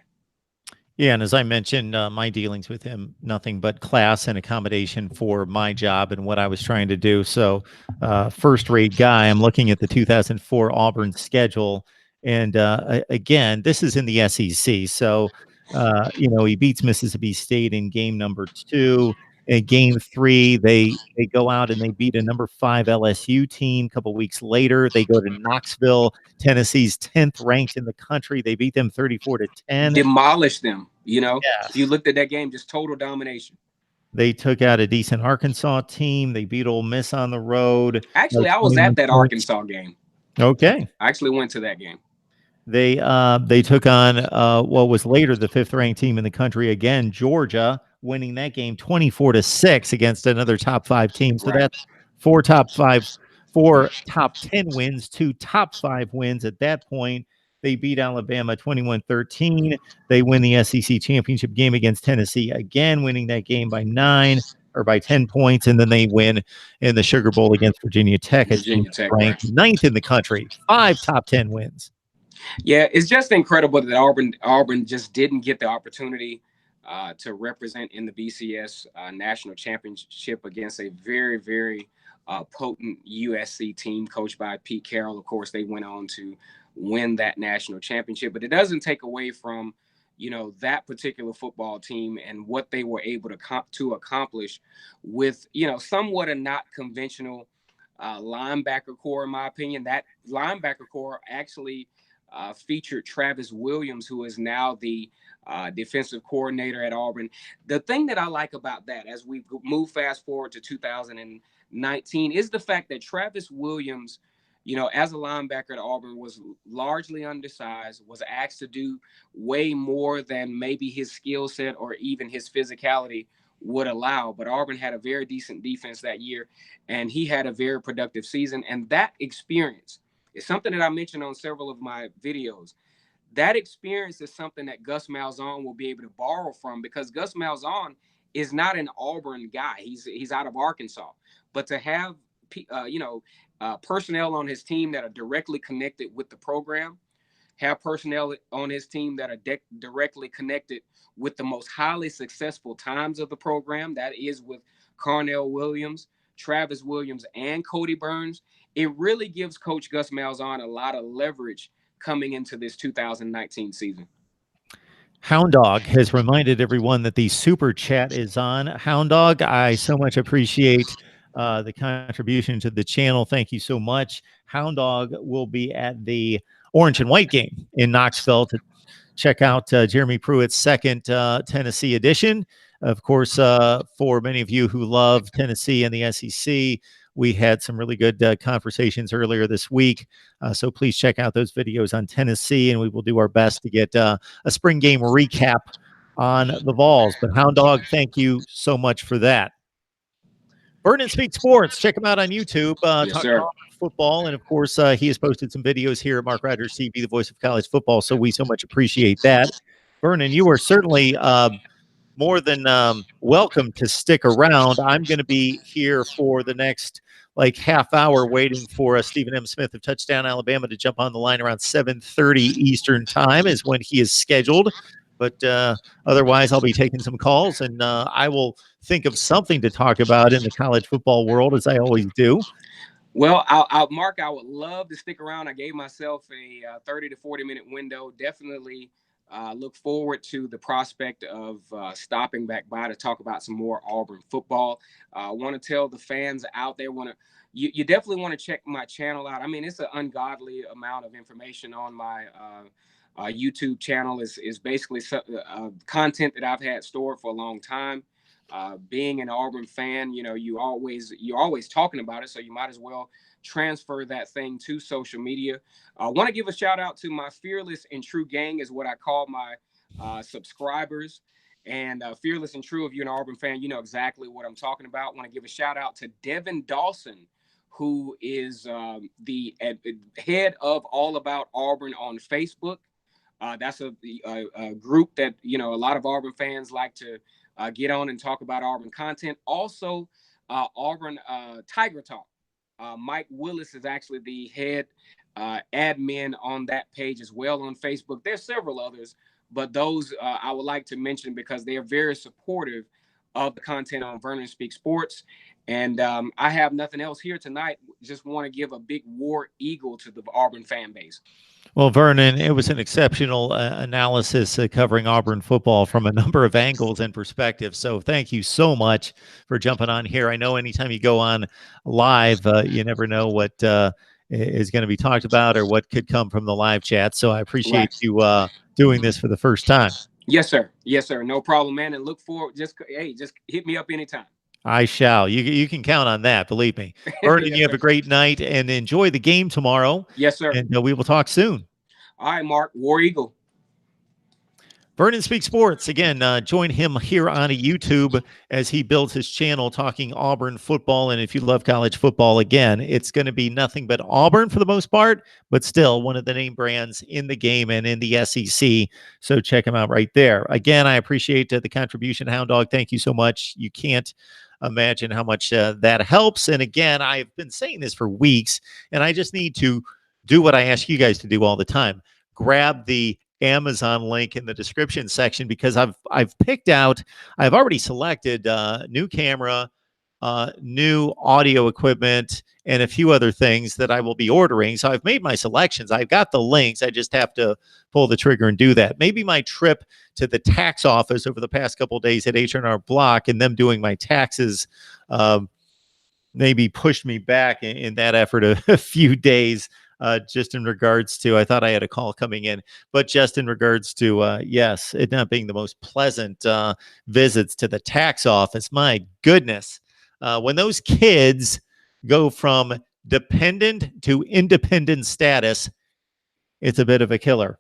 Yeah, and as I mentioned, my dealings with him, nothing but class and accommodation for my job and what I was trying to do. So, first-rate guy. I'm looking at the 2004 Auburn schedule, and again, this is in the SEC. So, he beats Mississippi State in game number 2. In game 3, they go out and they beat a number 5 LSU team. A couple weeks later, they go to Knoxville, Tennessee's 10th ranked in the country. They beat them 34-10. Demolished them. You know, Yes. If you looked at that game, just total domination. They took out a decent Arkansas team. They beat Ole Miss on the road. Actually, I was at that Arkansas game. Okay. I actually went to that game. They took on what was later the fifth ranked team in the country again, Georgia, winning that game 24-6 against another top 5 team. So Right. that's 4 top 5, 4 top 10 wins, 2 top 5 wins at that point. They beat Alabama 21-13. They win the SEC championship game against Tennessee again, winning that game by 9 or by 10 points. And then they win in the Sugar Bowl against Virginia Tech, a team Virginia Tech, right? ranked 9th in the country. 5 top 10 wins. Yeah, it's just incredible that Auburn just didn't get the opportunity to represent in the BCS national championship against a very, very potent USC team coached by Pete Carroll. Of course, they went on to win that national championship, but it doesn't take away from that particular football team and what they were able to accomplish with somewhat a not conventional linebacker core. In my opinion, that linebacker core actually featured Travis Williams, who is now the defensive coordinator at Auburn. The thing that I like about that, as we move fast forward to 2019, is the fact that Travis Williams, as a linebacker at Auburn, was largely undersized, was asked to do way more than maybe his skill set or even his physicality would allow. But Auburn had a very decent defense that year, and he had a very productive season. And that experience, it's something that I mentioned on several of my videos. That experience is something that Gus Malzahn will be able to borrow from, because Gus Malzahn is not an Auburn guy. He's out of Arkansas. But to have personnel on his team that are directly connected with the program, have personnel on his team that are directly connected with the most highly successful times of the program, that is with Carnell Williams, Travis Williams, and Cody Burns, it really gives Coach Gus Malzahn a lot of leverage coming into this 2019 season. Hound Dog has reminded everyone that the super chat is on. Hound Dog, I so much appreciate the contribution to the channel. Thank you so much. Hound Dog will be at the Orange and White game in Knoxville to check out Jeremy Pruitt's second Tennessee edition. Of course, for many of you who love Tennessee and the SEC, we had some really good conversations earlier this week. So please check out those videos on Tennessee, and we will do our best to get a spring game recap on the Vols. But Hound Dog, thank you so much for that. Vernon Speaks Sports. Check him out on YouTube. Yes, sir. Football, and of course, he has posted some videos here at MarkRogersTV, the voice of college football. So we so much appreciate that. Vernon, you are certainly more than welcome to stick around. I'm going to be here for the next half hour waiting for Stephen M. Smith of Touchdown Alabama to jump on the line around 7:30 Eastern time is when he is scheduled. But otherwise, I'll be taking some calls, and I will think of something to talk about in the college football world, as I always do. Well, Mark, I would love to stick around. I gave myself a 30 to 40-minute window. Definitely look forward to the prospect of stopping back by to talk about some more Auburn football. I want to tell the fans out there, you definitely want to check my channel out. I mean, it's an ungodly amount of information on my YouTube channel. Is basically content that I've had stored for a long time. Being an Auburn fan, you're always talking about it, so you might as well transfer that thing to social media. I want to give a shout out to my fearless and true gang, is what I call my subscribers. And fearless and true, if you're an Auburn fan, you know exactly what I'm talking about. I want to give a shout out to Devin Dawson, who is the head of All About Auburn on Facebook. That's a group that a lot of Auburn fans like to get on and talk about Auburn content. Also, Auburn Tiger Talk. Mike Willis is actually the head admin on that page as well on Facebook. There's several others, but those I would like to mention because they are very supportive of the content on Vernon Speaks Sports. And I have nothing else here tonight. Just want to give a big war eagle to the Auburn fan base. Well, Vernon, it was an exceptional analysis covering Auburn football from a number of angles and perspectives. So thank you so much for jumping on here. I know anytime you go on live, you never know what is going to be talked about or what could come from the live chat. So I appreciate you doing this for the first time. Yes, sir. Yes, sir. No problem, man. And look forward. Just hit me up anytime. I shall. You can count on that. Believe me. Vernon, Yes, you have sir. a great night and enjoy the game tomorrow. Yes, sir. And we will talk soon. All right, Mark. War Eagle. Vernon Speaks Sports. Again, join him here on YouTube as he builds his channel talking Auburn football. And if you love college football, again, it's going to be nothing but Auburn for the most part, but still one of the name brands in the game and in the SEC. So check him out right there. Again, I appreciate the contribution, Hound Dog. Thank you so much. You can't imagine how much that helps. And again, I've been saying this for weeks, and I just need to do what I ask you guys to do all the time. Grab the Amazon link in the description section, because I've picked out, I've already selected new camera, new audio equipment, and a few other things that I will be ordering. So I've made my selections. I've got the links. I just have to pull the trigger and do that. Maybe my trip to the tax office over the past couple of days at H&R Block and them doing my taxes maybe pushed me back in that effort a few days. Just in regards to, I thought I had a call coming in, but just in regards to, yes, it not being the most pleasant visits to the tax office. My goodness, when those kids go from dependent to independent status, it's a bit of a killer.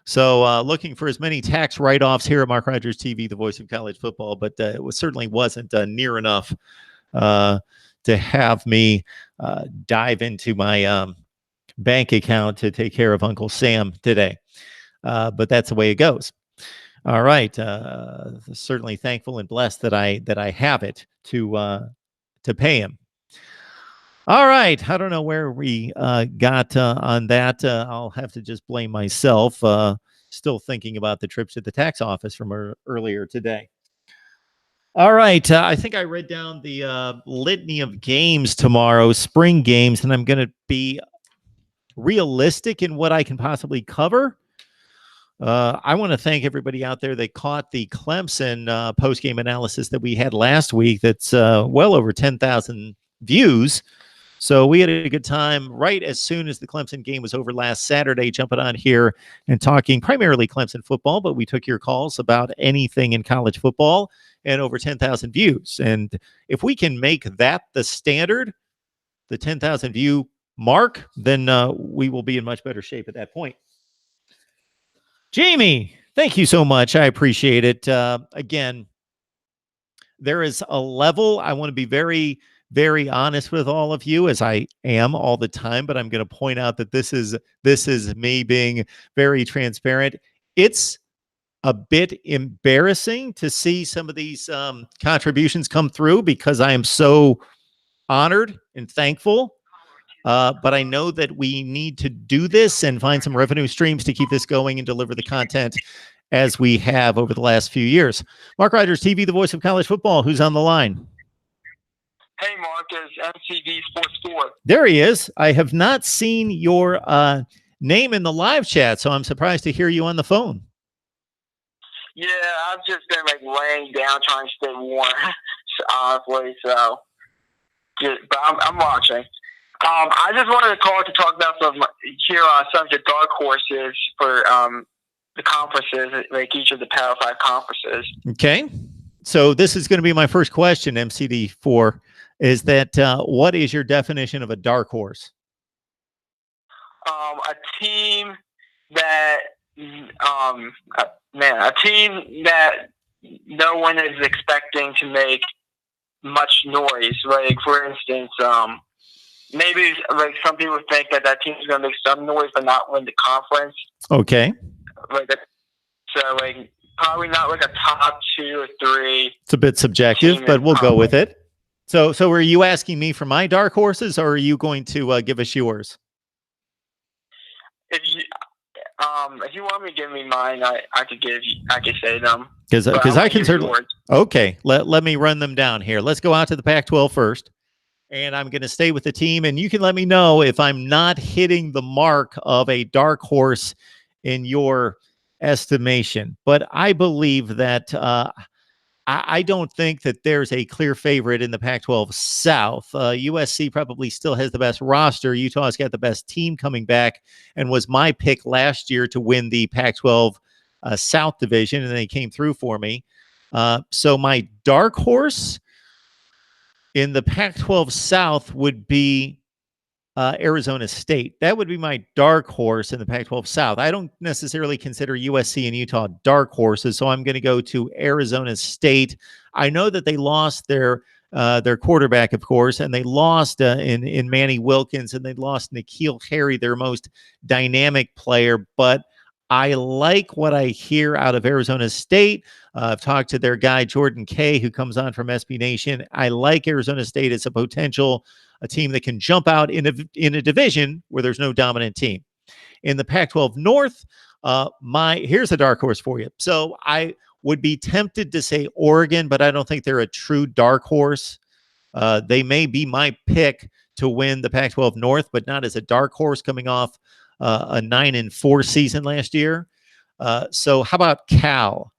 So looking for as many tax write-offs here at Mark Rogers TV, the voice of college football, but it certainly wasn't near enough to have me dive into my bank account to take care of Uncle Sam today. But that's the way it goes. All right. Certainly thankful and blessed that I have it to pay him. All right. I don't know where we got on that. I'll have to just blame myself. Still thinking about the trip to the tax office from earlier today. All right. I think I read down the litany of games tomorrow, spring games, and I'm going to be realistic in what I can possibly cover. I want to thank everybody out there that caught the Clemson post-game analysis that we had last week. That's well over 10,000 views. So we had a good time right as soon as the Clemson game was over last Saturday, jumping on here and talking primarily Clemson football, but we took your calls about anything in college football, and over 10,000 views. And if we can make that the standard, the 10,000 view mark, then we will be in much better shape at that point. Jamie, thank you so much. I appreciate it. Again, there is a level. I want to be very, very honest with all of you, as I am all the time, but I'm going to point out that this is me being very transparent. It's a bit embarrassing to see some of these contributions come through, because I am so honored and thankful. But I know that we need to do this and find some revenue streams to keep this going and deliver the content as we have over the last few years. Mark Rogers TV, the voice of college football. Who's on the line? Hey, Mark, it's MCD Sports 4. There he is. I have not seen your name in the live chat, so I'm surprised to hear you on the phone. Yeah, I've just been laying down trying to stay warm, honestly. So, but I'm watching. I just wanted to call to talk about some of the dark horses for the conferences, each of the Power 5 conferences. Okay. So this is going to be my first question, MCD4, is that what is your definition of a dark horse? A team that, no one is expecting to make much noise. For instance, maybe some people think that team is going to make some noise but not win the conference. Okay. Probably not a top 2 or 3. It's a bit subjective, but we'll go with it. So are you asking me for my dark horses, or are you going to give us yours? If you want me to give me mine, I could say them. Because I can certainly. Okay, let me run them down here. Let's go out to the Pac-12 first. And I'm going to stay with the team, and you can let me know if I'm not hitting the mark of a dark horse in your estimation. But I believe that I don't think that there's a clear favorite in the Pac-12 South. USC probably still has the best roster. Utah's got the best team coming back, and was my pick last year to win the Pac-12 South division, and they came through for me. So my dark horse, In the Pac-12 South would be Arizona State. That would be my dark horse in the Pac-12 South. I don't necessarily consider USC and Utah dark horses, so I'm going to go to Arizona State. I know that they lost their quarterback, of course, and they lost in Manny Wilkins, and they lost N'Keal Harry, their most dynamic player. But I like what I hear out of Arizona State. I've talked to their guy Jordan Kay, who comes on from SB Nation. I like Arizona State as a team that can jump out in a division where there's no dominant team. In the Pac-12 North, here's a dark horse for you. So I would be tempted to say Oregon, but I don't think they're a true dark horse. They may be my pick to win the Pac-12 North, but not as a dark horse coming off a 9-4 season last year. So how about Cal?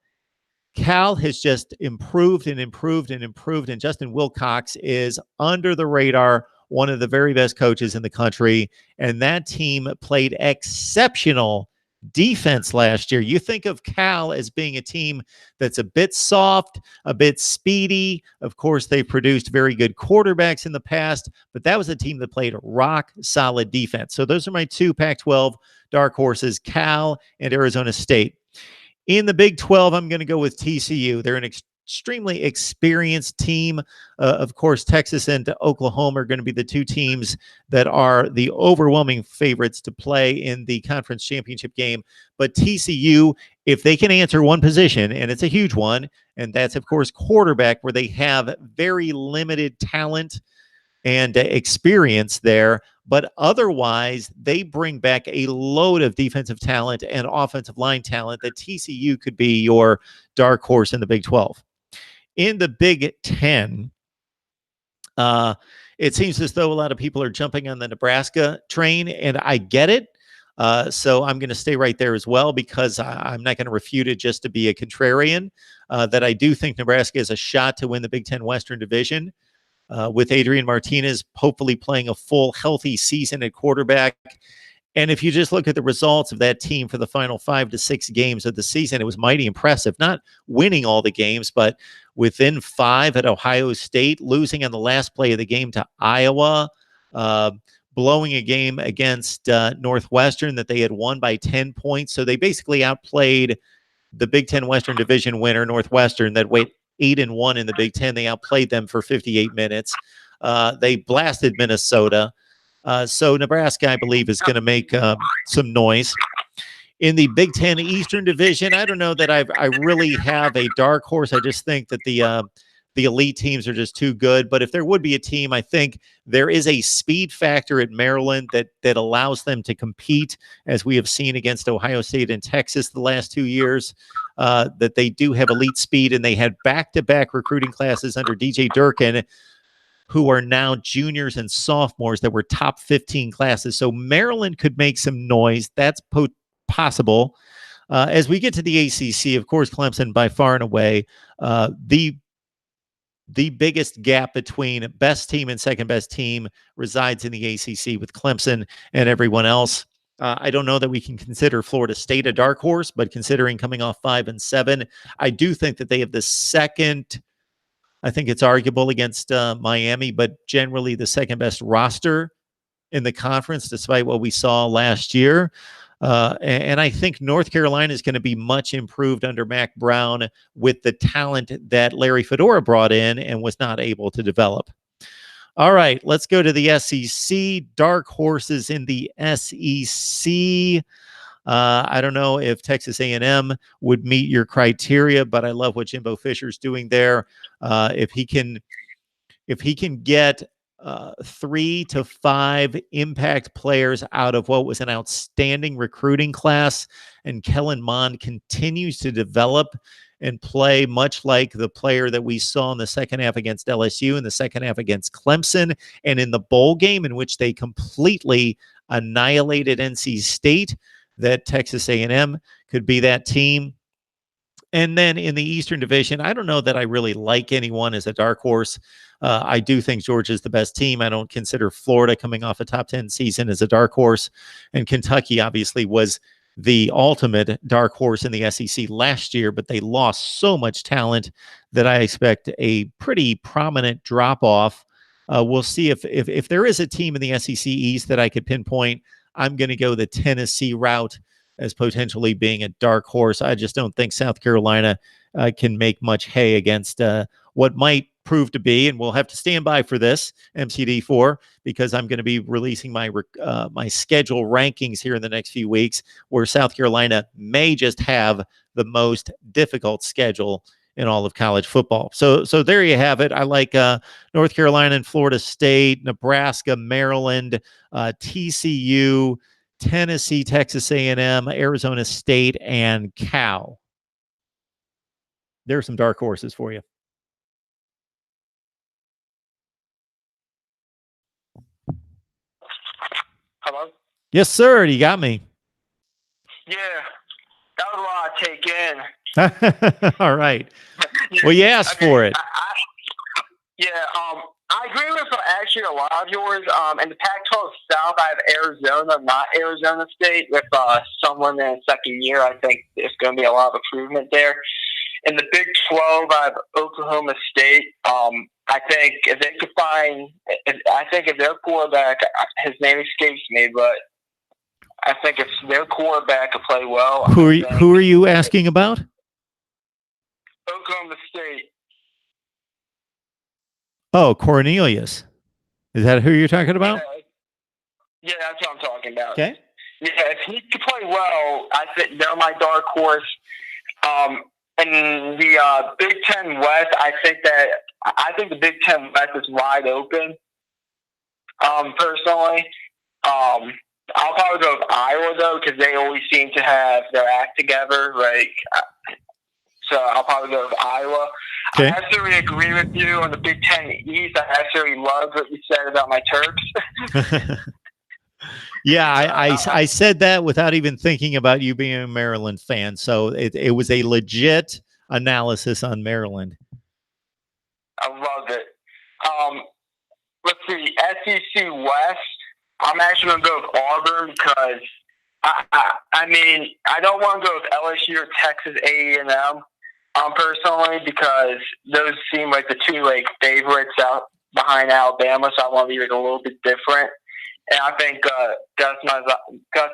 Cal has just improved and improved and improved, and Justin Wilcox is under the radar, one of the very best coaches in the country, and that team played exceptional defense last year. You think of Cal as being a team that's a bit soft, a bit speedy. Of course, they produced very good quarterbacks in the past, but that was a team that played rock solid defense. So those are my two Pac-12 dark horses, Cal and Arizona State. In the Big 12, I'm going to go with TCU. They're an extremely experienced team. Of course, Texas and Oklahoma are going to be the two teams that are the overwhelming favorites to play in the conference championship game. But TCU, if they can answer one position, and it's a huge one, and that's, of course, quarterback, where they have very limited talent and experience there. But otherwise, they bring back a load of defensive talent and offensive line talent that TCU could be your dark horse in the Big 12. In the Big 10, it seems as though a lot of people are jumping on the Nebraska train, and I get it. So I'm going to stay right there as well, because I'm not going to refute it just to be a contrarian, that I do think Nebraska has a shot to win the Big 10 Western Division. With Adrian Martinez hopefully playing a full, healthy season at quarterback. And if you just look at the results of that team for the final 5 to 6 games of the season, it was mighty impressive. Not winning all the games, but within 5 at Ohio State, losing on the last play of the game to Iowa, blowing a game against Northwestern that they had won by 10 points. So they basically outplayed the Big Ten Western Division winner, Northwestern, that went 8-1 in the Big Ten. They outplayed them for 58 minutes. They blasted Minnesota. So Nebraska, I believe, is going to make some noise. In the Big Ten Eastern Division, I don't know that I really have a dark horse. I just think that the elite teams are just too good. But if there would be a team, I think there is a speed factor at Maryland that allows them to compete, as we have seen against Ohio State and Texas the last 2 years, that they do have elite speed, and they had back-to-back recruiting classes under DJ Durkin, who are now juniors and sophomores that were top 15 classes. So Maryland could make some noise. That's possible. As we get to the ACC, of course, Clemson by far and away the biggest gap between best team and second best team resides in the ACC, with Clemson and everyone else. I don't know that we can consider Florida State a dark horse, but considering coming off 5-7, I do think that they have the second. I think it's arguable against Miami, but generally the second best roster in the conference, despite what we saw last year. And I think North Carolina is going to be much improved under Mac Brown with the talent that Larry Fedora brought in and was not able to develop. All right, let's go to the SEC. Dark horses in the SEC. I don't know if Texas A&M would meet your criteria, but I love what Jimbo Fisher's doing there. If he can get 3 to 5 impact players out of what was an outstanding recruiting class, and Kellen Mond continues to develop and play much like the player that we saw in the second half against LSU, in the second half against Clemson, and in the bowl game in which they completely annihilated NC State, that Texas A&M could be that team. And then in the Eastern Division, I don't know that I really like anyone as a dark horse. I do think Georgia's the best team. I don't consider Florida, coming off a top 10 season, as a dark horse. And Kentucky obviously was the ultimate dark horse in the SEC last year, but they lost so much talent that I expect a pretty prominent drop off. We'll see if there is a team in the SEC East that I could pinpoint. I'm going to go the Tennessee route as potentially being a dark horse. I just don't think South Carolina can make much hay against what might prove to be, and we'll have to stand by for this MCD4 because I'm going to be releasing my my schedule rankings here in the next few weeks, where South Carolina may just have the most difficult schedule in all of college football. So there you have it. I like North Carolina and Florida State, Nebraska, Maryland, TCU, Tennessee, Texas A&M, Arizona State, and Cal. There are some dark horses for you. Hello? Yes, sir. You got me. Yeah, that was a lot to take in. All right. Well, you asked for it. I agree with actually a lot of yours. In the Pac-12 South, I have Arizona, not Arizona State. With someone in second year, I think there's going to be a lot of improvement there. In the Big 12, I have Oklahoma State. I think if they could find, if their quarterback, his name escapes me, but I think if their quarterback could play well. Who are you asking about? Oklahoma State. Oh, Cornelius. Is that who you're talking about? Yeah, that's what I'm talking about. Okay. Yeah, if he could play well, I think they're my dark horse. In the Big Ten West, I think the Big Ten West is wide open. Personally, I'll probably go with Iowa though, because they always seem to have their act together. So I'll probably go with Iowa. Okay. I absolutely agree with you on the Big Ten East. I absolutely love what you said about my Terps. Yeah, I said that without even thinking about you being a Maryland fan. So it was a legit analysis on Maryland. I love it. Let's see, SEC West. I'm actually going to go with Auburn because I don't want to go with LSU or Texas A&M. Personally, because those seem like the two favorites out behind Alabama, so I want to be a little bit different. And I think Gus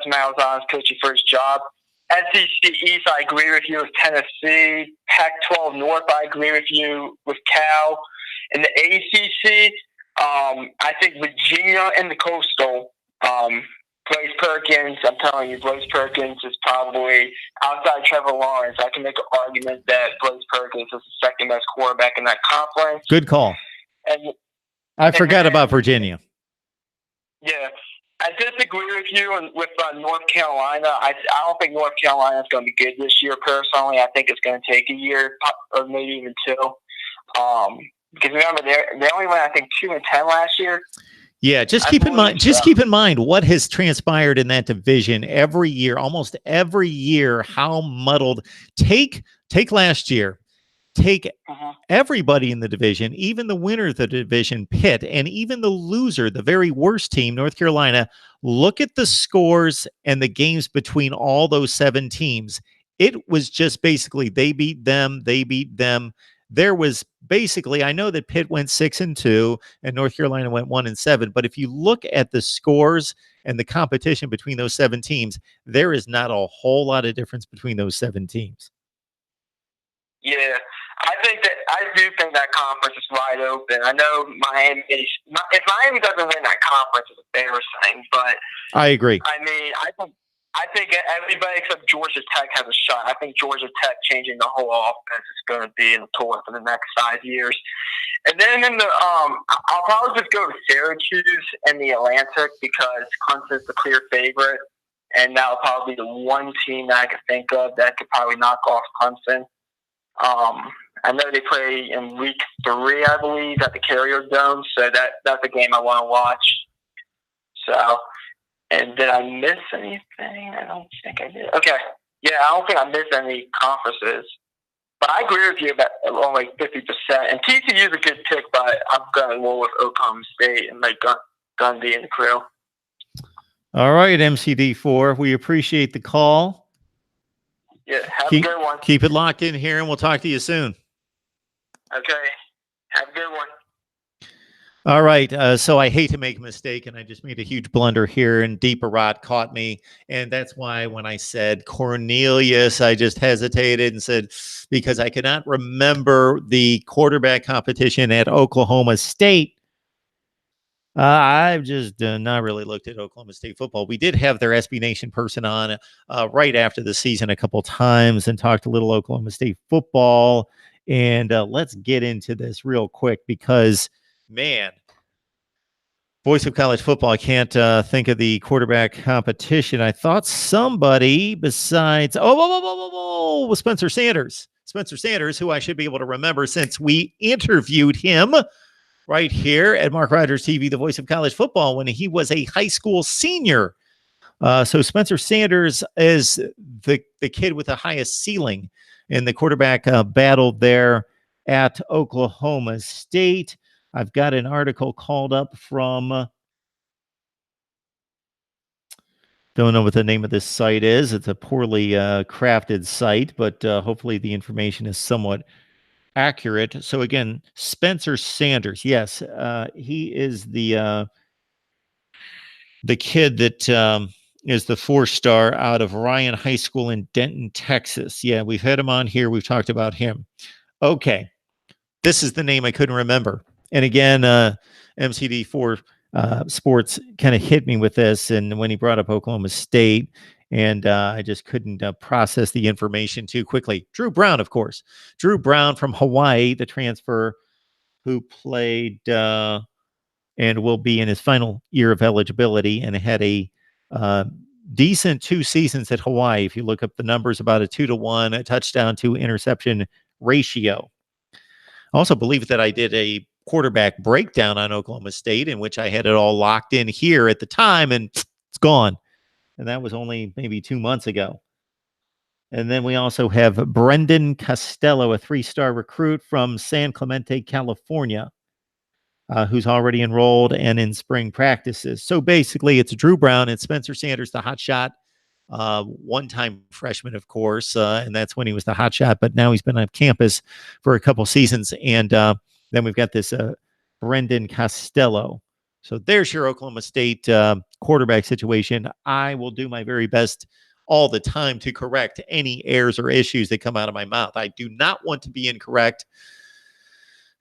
Malzahn's coaching for his job. SEC East, I agree with you with Tennessee. Pac-12 North, I agree with you with Cal. In the ACC, I think Virginia and the Coastal. Blaise Perkins, I'm telling you, Blaise Perkins is probably, outside Trevor Lawrence, I can make an argument that Blaise Perkins is the second best quarterback in that conference. Good call. And I forgot about Virginia. Yeah. I disagree with you with North Carolina. I don't think North Carolina is going to be good this year, personally. I think it's going to take a year or maybe even two. Because remember, they only went, I think, 2-10 last year. Yeah, just keep in mind what has transpired in that division every year, almost every year, how muddled. Take last year. Take everybody in the division, even the winner of the division, Pitt, and even the loser, the very worst team, North Carolina. Look at the scores and the games between all those 7 teams. It was just basically they beat them. There was basically, I know that Pitt went 6-2 and North Carolina went 1-7, but if you look at the scores and the competition between those 7 teams, there is not a whole lot of difference between those 7 teams. Yeah, I do think that conference is wide open. I know Miami. If Miami doesn't win that conference, it's embarrassing. But I agree. I mean, I think everybody except Georgia Tech has a shot. I think Georgia Tech changing the whole offense is going to be in the tour for the next 5 years. And then in the I'll probably just go to Syracuse and the Atlantic because Clemson's the clear favorite, and that'll probably be the one team that I could think of that could probably knock off Clemson. I know they play in week 3, I believe, at the Carrier Dome, so that's a game I want to watch. So, and did I miss anything? I don't think I did. Okay, yeah, I don't think I missed any conferences. But I agree with you about only 50%. And TCU is a good pick, but I'm going to roll with Oklahoma State and Gundy and the crew. All right, MCD4. We appreciate the call. Yeah, have a good one. Keep it locked in here, and we'll talk to you soon. Okay, have a good one. All right. So I hate to make a mistake, and I just made a huge blunder here, and Deeper Rot caught me. And that's why when I said Cornelius, I just hesitated and said, because I could not remember the quarterback competition at Oklahoma State. I've just not really looked at Oklahoma State football. We did have their SB Nation person on right after the season a couple times and talked a little Oklahoma State football. And let's get into this real quick because, man, voice of college football, I can't think of the quarterback competition. I thought somebody besides, was Spencer Sanders. Spencer Sanders, who I should be able to remember since we interviewed him right here at Mark Rogers TV, the voice of college football, when he was a high school senior. So Spencer Sanders is the kid with the highest ceiling in the quarterback battle there at Oklahoma State. I've got an article called up from, don't know what the name of this site is. It's a poorly crafted site, but hopefully the information is somewhat accurate. So again, Spencer Sanders, yes, he is the kid that is the 4-star out of Ryan High School in Denton, Texas. Yeah, we've had him on here. We've talked about him. Okay, this is the name I couldn't remember. And again, MCD4 Sports kind of hit me with this, and when he brought up Oklahoma State, and I just couldn't process the information too quickly. Drew Brown, of course. Drew Brown from Hawaii, the transfer who played and will be in his final year of eligibility and had a decent 2 seasons at Hawaii. If you look up the numbers, about a 2-to-1 a touchdown to interception ratio. I also believe that I did a quarterback breakdown on Oklahoma State in which I had it all locked in here at the time, and it's gone. And that was only maybe 2 months ago. And then we also have Brendan Costello, a 3-star recruit from San Clemente, California, who's already enrolled and in spring practices. So basically, it's Drew Brown and Spencer Sanders, the hotshot, one-time freshman, of course, and that's when he was the hotshot. But now he's been on campus for a couple seasons, and then we've got this Brendan Costello. So there's your Oklahoma State quarterback situation. I will do my very best all the time to correct any errors or issues that come out of my mouth. I do not want to be incorrect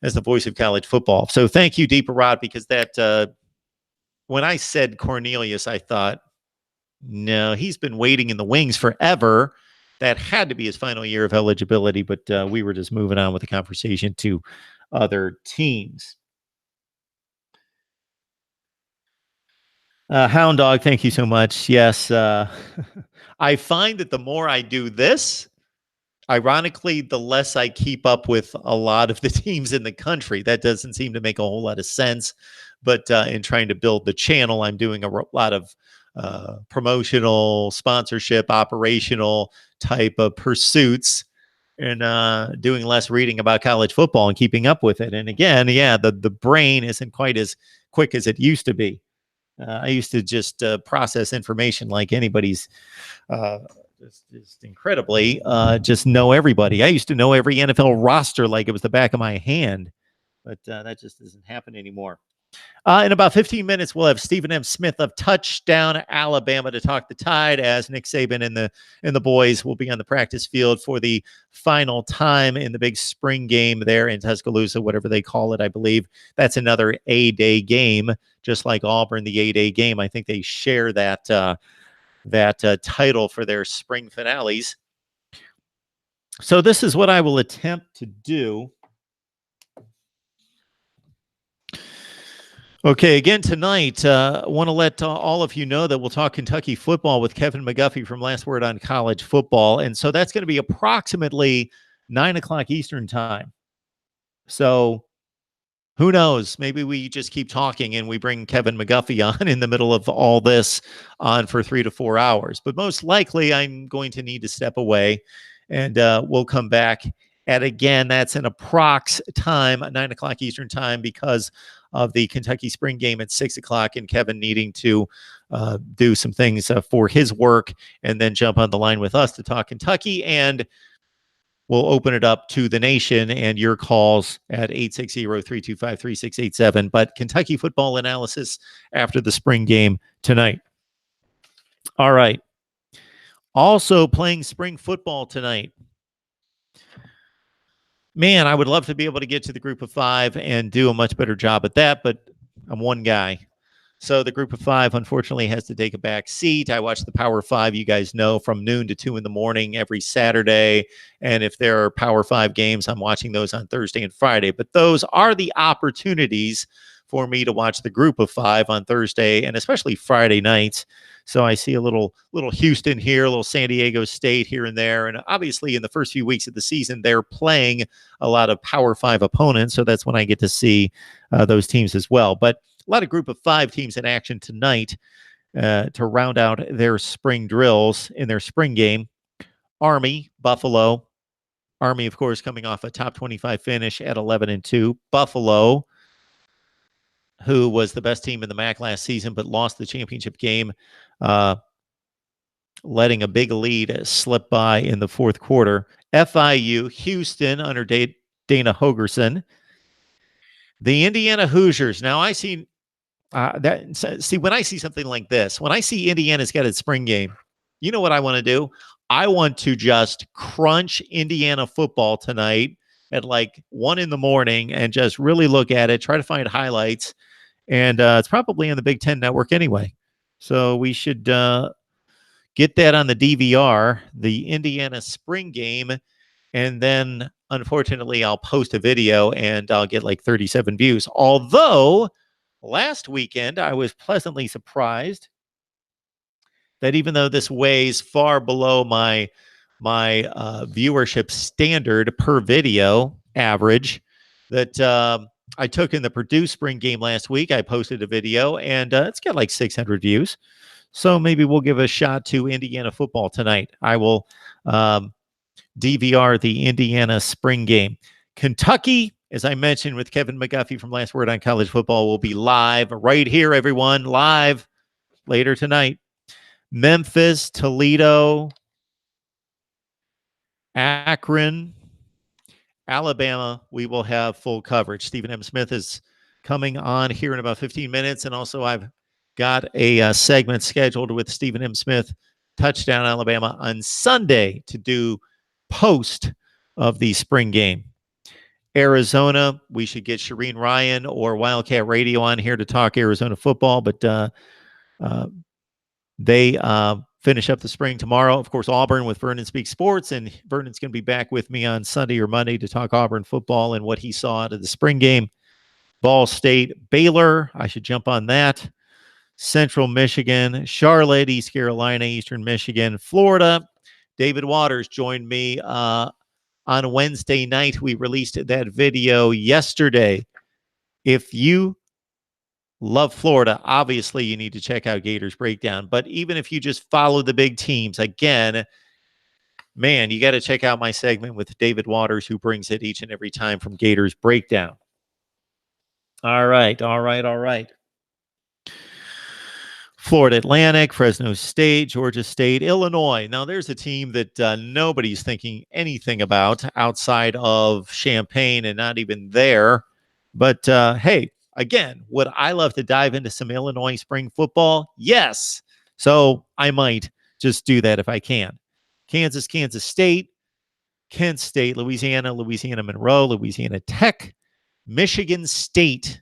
as the voice of college football. So thank you, Deeper Rod, because that when I said Cornelius, I thought, no, he's been waiting in the wings forever. That had to be his final year of eligibility, but we were just moving on with the conversation to other teams. Hound Dog, thank you so much. Yes, I find that the more I do this, ironically, the less I keep up with a lot of the teams in the country. That doesn't seem to make a whole lot of sense. But in trying to build the channel, I'm doing a lot of promotional, sponsorship, operational type of pursuits, and doing less reading about college football and keeping up with it. And again, yeah, the brain isn't quite as quick as it used to be. I used to just process information like anybody's, just incredibly, just know everybody. I used to know every NFL roster like it was the back of my hand, but that just doesn't happen anymore. In about 15 minutes, we'll have Stephen M. Smith of Touchdown Alabama to talk the Tide, as Nick Saban and the boys will be on the practice field for the final time in the big spring game there in Tuscaloosa, whatever they call it. I believe that's another A-Day game, just like Auburn, the A-Day game. I think they share that title for their spring finales. So this is what I will attempt to do. Okay, again tonight, want to let all of you know that we'll talk Kentucky football with Kevin McGuffey from Last Word on College Football. And so that's going to be approximately 9 o'clock Eastern time. So who knows? Maybe we just keep talking and we bring Kevin McGuffey on in the middle of all this on for 3 to 4 hours. But most likely I'm going to need to step away, and we'll come back at, again, that's an approx time, 9 o'clock Eastern time, because of the Kentucky spring game at 6 o'clock and Kevin needing to do some things for his work, and then jump on the line with us to talk Kentucky. And we'll open it up to the nation and your calls at 860-325-3687. But Kentucky football analysis after the spring game tonight. All right. Also playing spring football tonight. Man, I would love to be able to get to the group of 5 and do a much better job at that, but I'm one guy. So the group of 5, unfortunately, has to take a back seat. I watch the Power 5, you guys know, from noon to 2 in the morning every Saturday. And if there are Power 5 games, I'm watching those on Thursday and Friday. But those are the opportunities for me to watch the group of 5 on Thursday and especially Friday nights. So I see a little Houston here, a little San Diego State here and there. And obviously in the first few weeks of the season, they're playing a lot of Power 5 opponents. So that's when I get to see those teams as well. But a lot of group of 5 teams in action tonight to round out their spring drills in their spring game. Army, Buffalo. Army, of course, coming off a top 25 finish at 11-2. Buffalo, who was the best team in the MAC last season, but lost the championship game, letting a big lead slip by in the fourth quarter. FIU, Houston under Dana Hogerson. The Indiana Hoosiers. Now I see when I see something like this, when I see Indiana's got its spring game, you know what I want to do? I want to just crunch Indiana football tonight at like 1 in the morning and just really look at it, try to find highlights. And it's probably on the Big Ten Network anyway. So we should get that on the DVR, the Indiana spring game. And then, unfortunately, I'll post a video and I'll get like 37 views. Although last weekend, I was pleasantly surprised that even though this weighs far below my viewership standard per video average, that I took in the Purdue spring game last week. I posted a video, and it's got like 600 views. So maybe we'll give a shot to Indiana football tonight. I will DVR the Indiana spring game. Kentucky, as I mentioned with Kevin McGuffey from Last Word on College Football, will be live right here, everyone, live later tonight. Memphis, Toledo, Akron, Alabama, we will have full coverage. Stephen M. Smith is coming on here in about 15 minutes. And also I've got a segment scheduled with Stephen M. Smith, Touchdown Alabama, on Sunday to do post of the spring game. Arizona, we should get Shireen Ryan or Wildcat Radio on here to talk Arizona football, but they finish up the spring tomorrow. Of course, Auburn with Vernon Speaks Sports, and Vernon's going to be back with me on Sunday or Monday to talk Auburn football and what he saw out of the spring game. Ball State, Baylor, I should jump on that. Central Michigan, Charlotte, East Carolina, Eastern Michigan, Florida. David Waters joined me on Wednesday night. We released that video yesterday. If you love Florida, obviously you need to check out Gators Breakdown. But even if you just follow the big teams, again, man, you got to check out my segment with David Waters, who brings it each and every time from Gators Breakdown. All right. Florida Atlantic, Fresno State, Georgia State, Illinois. Now, there's a team that nobody's thinking anything about outside of Champaign, and not even there. But, hey, again, would I love to dive into some Illinois spring football? Yes. So I might just do that if I can. Kansas State, Kent State, Louisiana Monroe, Louisiana Tech, Michigan State.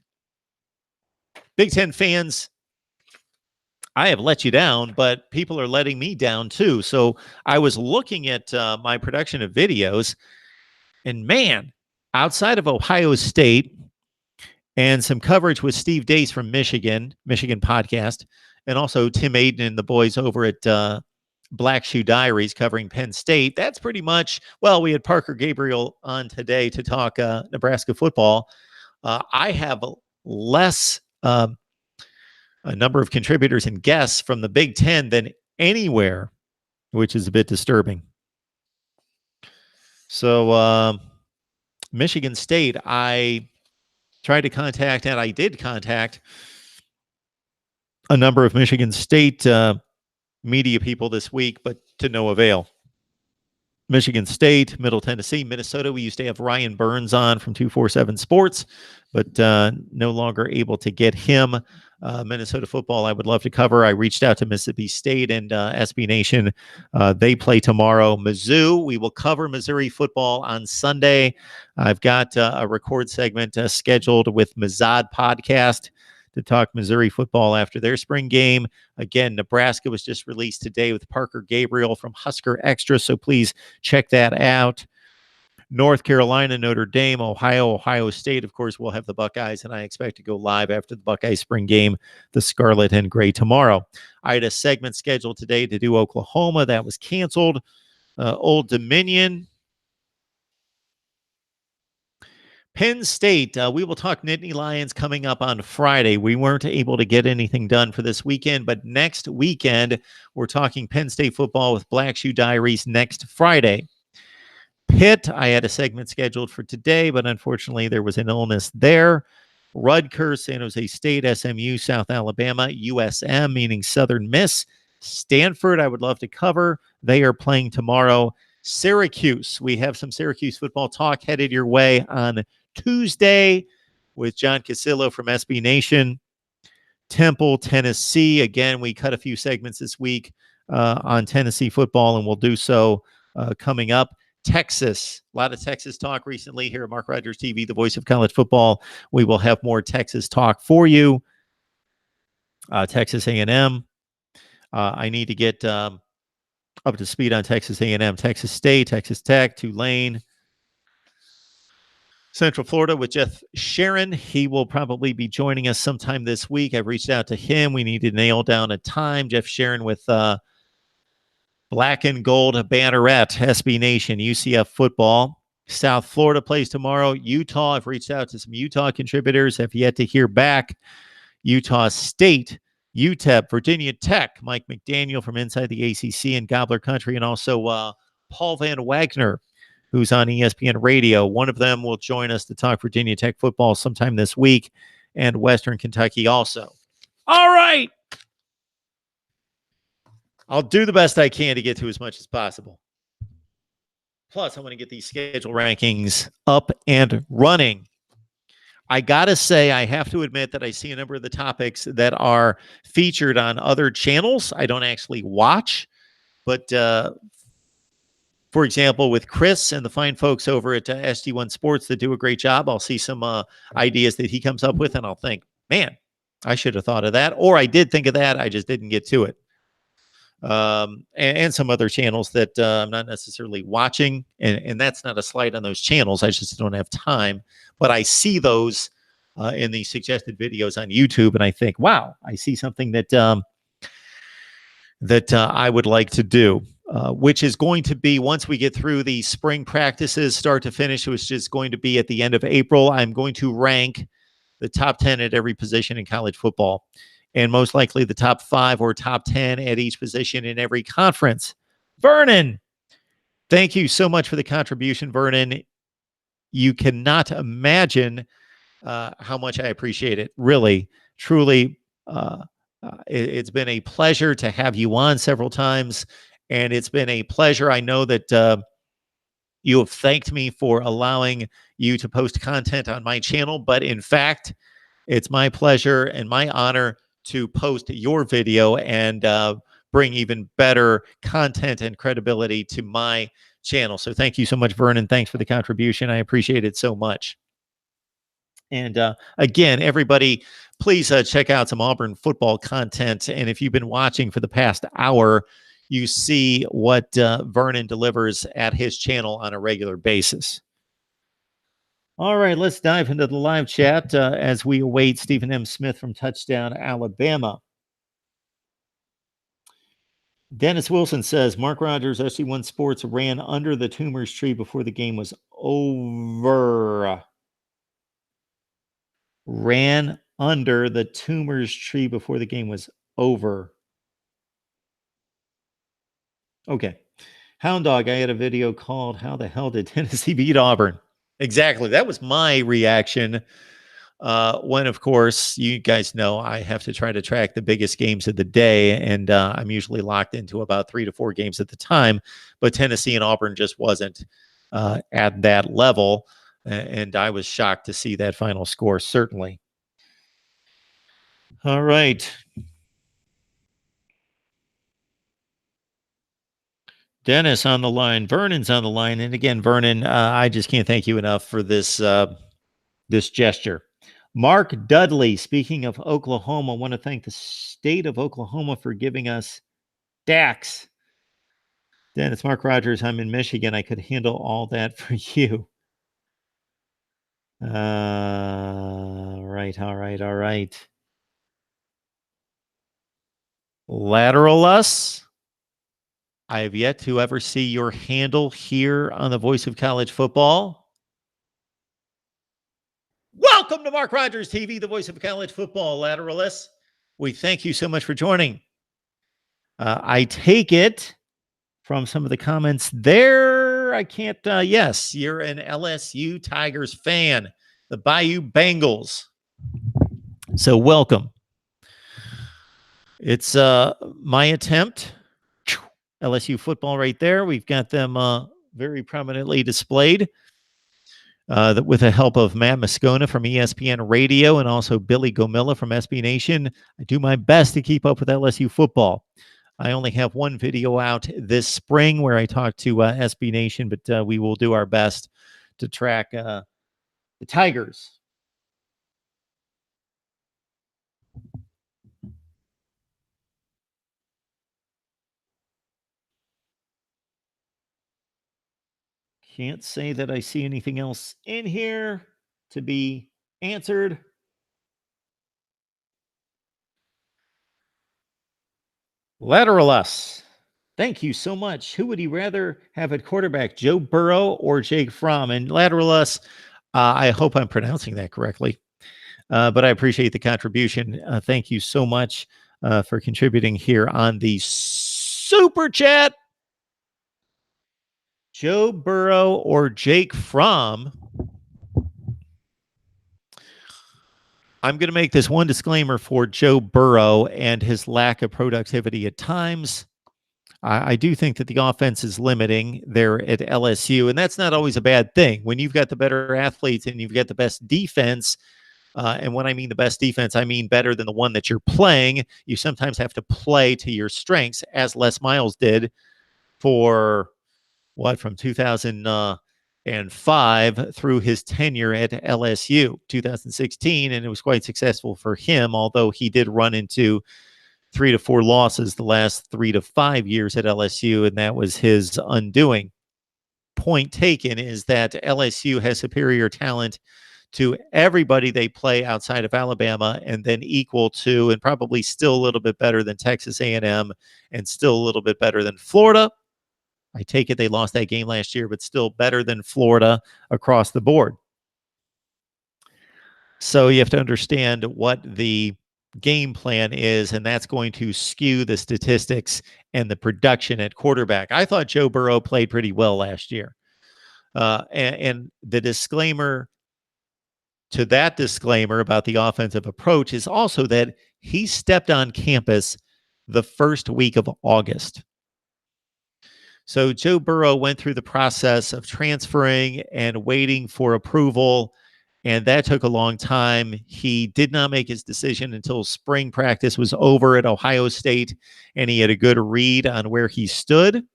Big Ten fans, I have let you down, but people are letting me down too. So I was looking at my production of videos, and man, outside of Ohio State and some coverage with Steve Dace from Michigan podcast, and also Tim Aiden and the boys over at Black Shoe Diaries covering Penn State, that's pretty much, well, we had Parker Gabriel on today to talk Nebraska football. I have less a number of contributors and guests from the Big Ten than anywhere, which is a bit disturbing. So Michigan State, I tried to contact, and I did contact a number of Michigan State media people this week, but to no avail. Michigan State, Middle Tennessee, Minnesota. We used to have Ryan Burns on from 247 Sports, but no longer able to get him. Minnesota football, I would love to cover. I reached out to Mississippi State and SB Nation. They play tomorrow. Mizzou, we will cover Missouri football on Sunday. I've got a record segment scheduled with Mazad Podcast to talk Missouri football after their spring game. Again, Nebraska was just released today with Parker Gabriel from Husker Extra, so please check that out. North Carolina, Notre Dame, Ohio State. Of course, we'll have the Buckeyes, and I expect to go live after the Buckeyes spring game, the Scarlet and Gray, tomorrow. I had a segment scheduled today to do Oklahoma. That was canceled. Old Dominion. Penn State, we will talk Nittany Lions coming up on Friday. We weren't able to get anything done for this weekend, but next weekend, we're talking Penn State football with Black Shoe Diaries next Friday. Pitt, I had a segment scheduled for today, but unfortunately there was an illness there. Rutgers, San Jose State, SMU, South Alabama, USM, meaning Southern Miss. Stanford, I would love to cover. They are playing tomorrow. Syracuse, we have some Syracuse football talk headed your way on Tuesday with John Casillo from SB Nation. Temple, Tennessee. Again, we cut a few segments this week on Tennessee football, and we'll do so coming up. Texas, a lot of Texas talk recently here at Mark Rogers TV, the voice of college football. We will have more Texas talk for you. Texas A&M. I need to get up to speed on Texas A&M, Texas State, Texas Tech, Tulane, Central Florida with Jeff Sharon. He will probably be joining us sometime this week. I've reached out to him. We need to nail down a time. Jeff Sharon with Black and Gold Banneret, SB Nation, UCF football. South Florida plays tomorrow. Utah, I've reached out to some Utah contributors, have yet to hear back. Utah State, UTEP, Virginia Tech, Mike McDaniel from inside the ACC and Gobbler Country, and also Paul Van Wagner, who's on ESPN Radio. One of them will join us to talk Virginia Tech football sometime this week, and Western Kentucky also. All right. I'll do the best I can to get to as much as possible. Plus, I want to get these schedule rankings up and running. I got to say, I have to admit that I see a number of the topics that are featured on other channels I don't actually watch. But, for example, with Chris and the fine folks over at SD1 Sports that do a great job, I'll see some ideas that he comes up with, and I'll think, man, I should have thought of that. Or I did think of that, I just didn't get to it. And some other channels that I'm not necessarily watching, and that's not a slight on those channels. I just don't have time, but I see those in the suggested videos on YouTube, and I think, wow, I see something that I would like to do, which is going to be once we get through the spring practices, start to finish, which is going to be at the end of April. I'm going to rank the top 10 at every position in college football, and most likely the top 5 or top 10 at each position in every conference. Vernon, thank you so much for the contribution, Vernon. You cannot imagine how much I appreciate it. Really, truly, it's been a pleasure to have you on several times, and it's been a pleasure. I know that you have thanked me for allowing you to post content on my channel, but in fact, it's my pleasure and my honor to post your video and bring even better content and credibility to my channel. So thank you so much, Vernon. Thanks for the contribution. I appreciate it so much. And again, everybody, please check out some Auburn football content. And if you've been watching for the past hour, you see what Vernon delivers at his channel on a regular basis. All right, let's dive into the live chat as we await Stephen M. Smith from Touchdown, Alabama. Dennis Wilson says, Mark Rogers, SG1 Sports ran under the tumors tree before the game was over. Ran under the tumors tree before the game was over. Okay. Hound Dog, I had a video called How the Hell Did Tennessee Beat Auburn? Exactly. That was my reaction when, of course, you guys know I have to try to track the biggest games of the day, and I'm usually locked into about 3 to 4 games at the time. But Tennessee and Auburn just wasn't at that level, and I was shocked to see that final score, certainly. All right. Dennis on the line. Vernon's on the line. And again, Vernon, I just can't thank you enough for this this gesture. Mark Dudley, speaking of Oklahoma, I want to thank the state of Oklahoma for giving us Dax. Dennis, Mark Rogers, I'm in Michigan. I could handle all that for you. All right. Lateral us. I have yet to ever see your handle here on the Voice of College Football. Welcome to Mark Rogers TV, the Voice of College Football, Lateralists. We thank you so much for joining. I take it from some of the comments there. I can't, yes, you're an LSU Tigers fan, the Bayou Bengals. So welcome. It's my attempt. LSU football right there. We've got them very prominently displayed with the help of Matt Moscona from ESPN Radio and also Billy Gomilla from SB Nation. I do my best to keep up with LSU football. I only have one video out this spring where I talk to SB Nation, but we will do our best to track the Tigers. Can't say that I see anything else in here to be answered. Lateral us. Thank you so much. Who would he rather have at quarterback, Joe Burrow or Jake Fromm? And lateral us, I hope I'm pronouncing that correctly. But I appreciate the contribution. Thank you so much for contributing here on the Super Chat. Joe Burrow or Jake Fromm? I'm going to make this one disclaimer for Joe Burrow and his lack of productivity at times. I do think that the offense is limiting there at LSU, and that's not always a bad thing. When you've got the better athletes and you've got the best defense, and when I mean the best defense, I mean better than the one that you're playing, you sometimes have to play to your strengths, as Les Miles did for from 2005 through his tenure at LSU, 2016, and it was quite successful for him, although he did run into 3 to 4 losses the last 3 to 5 years at LSU, and that was his undoing. Point taken is that LSU has superior talent to everybody they play outside of Alabama, and then equal to and probably still a little bit better than Texas A&M and still a little bit better than Florida. I take it they lost that game last year, but still better than Florida across the board. So you have to understand what the game plan is, and that's going to skew the statistics and the production at quarterback. I thought Joe Burrow played pretty well last year. And the disclaimer to that disclaimer about the offensive approach is also that he stepped on campus the first week of August. So Joe Burrow went through the process of transferring and waiting for approval, and that took a long time. He did not make his decision until spring practice was over at Ohio State, and he had a good read on where he stood.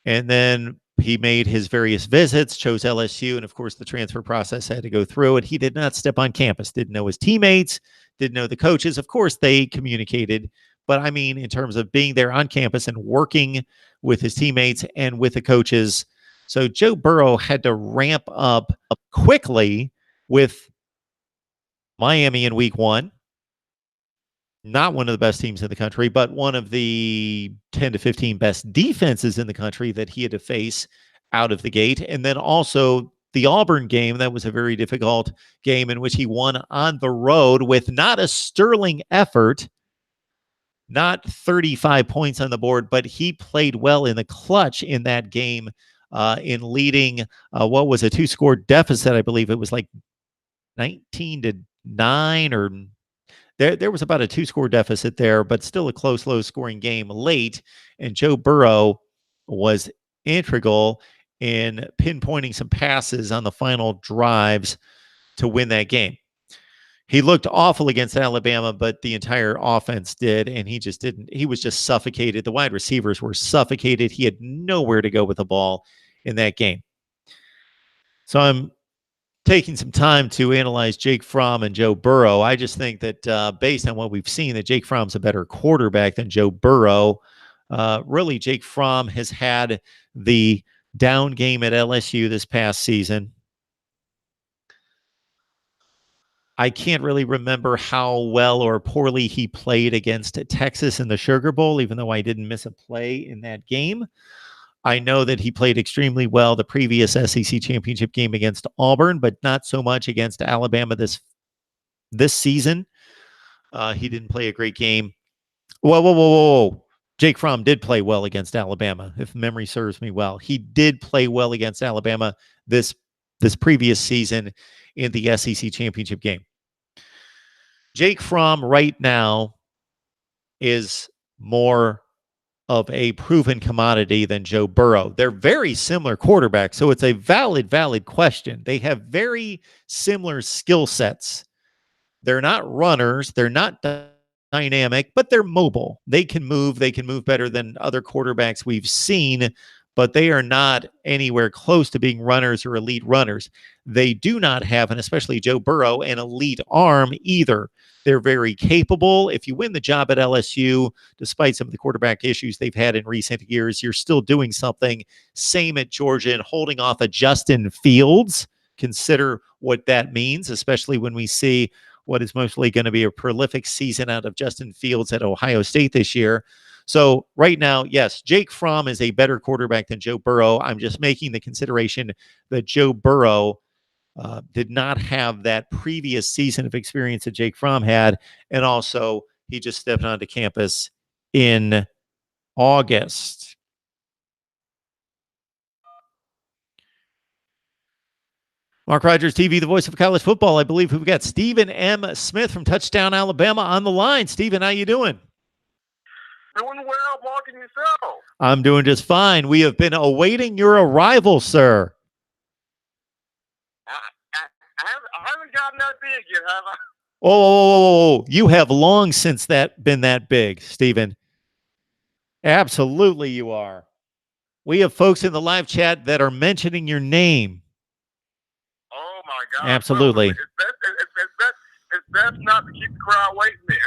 And then he made his various visits, chose LSU, and of course the transfer process had to go through, and he did not step on campus, didn't know his teammates, didn't know the coaches. Of course, they communicated, but I mean, in terms of being there on campus and working with his teammates and with the coaches. So Joe Burrow had to ramp up quickly with Miami in week 1. Not one of the best teams in the country, but one of the 10 to 15 best defenses in the country that he had to face out of the gate. And then also the Auburn game, that was a very difficult game in which he won on the road with not a sterling effort, not 35 points on the board, but he played well in the clutch in that game in leading, what was a 2-score deficit. I believe it was like 19-9, or there was about a 2-score deficit there, but still a close, low-scoring game late. And Joe Burrow was integral in pinpointing some passes on the final drives to win that game. He looked awful against Alabama, but the entire offense did, and he just didn't. He was just suffocated. The wide receivers were suffocated. He had nowhere to go with the ball in that game. So I'm taking some time to analyze Jake Fromm and Joe Burrow. I just think that based on what we've seen, that Jake Fromm's a better quarterback than Joe Burrow. Really, Jake Fromm has had the down game at LSU this past season. I can't really remember how well or poorly he played against Texas in the Sugar Bowl, even though I didn't miss a play in that game. I know that he played extremely well the previous SEC championship game against Auburn, but not so much against Alabama this season. He didn't play a great game. Whoa. Jake Fromm did play well against Alabama, if memory serves me well. He did play well against Alabama this previous season in the SEC championship game. Jake Fromm right now is more of a proven commodity than Joe Burrow. They're very similar quarterbacks, so it's a valid question. They have very similar skill sets. They're not runners. They're not dynamic, but they're mobile. They can move. They can move better than other quarterbacks we've seen, but they are not anywhere close to being runners or elite runners. They do not have, and especially Joe Burrow, an elite arm either. They're very capable. If you win the job at LSU, despite some of the quarterback issues they've had in recent years, you're still doing something. Same at Georgia and holding off a Justin Fields. Consider what that means, especially when we see what is mostly going to be a prolific season out of Justin Fields at Ohio State this year. So right now, yes, Jake Fromm is a better quarterback than Joe Burrow. I'm just making the consideration that Joe Burrow did not have that previous season of experience that Jake Fromm had. And also, he just stepped onto campus in August. Mark Rogers TV, the voice of college football. I believe we've got Stephen M. Smith from Touchdown, Alabama on the line. Stephen, how you doing? Doing well, Mark, and yourself? I'm doing just fine. We have been awaiting your arrival, sir. I haven't gotten that big yet, have I? Oh, you have long since been that big, Stephen. Absolutely, you are. We have folks in the live chat that are mentioning your name. Oh, my God. Absolutely. Well, it's best not to keep the crowd waiting there.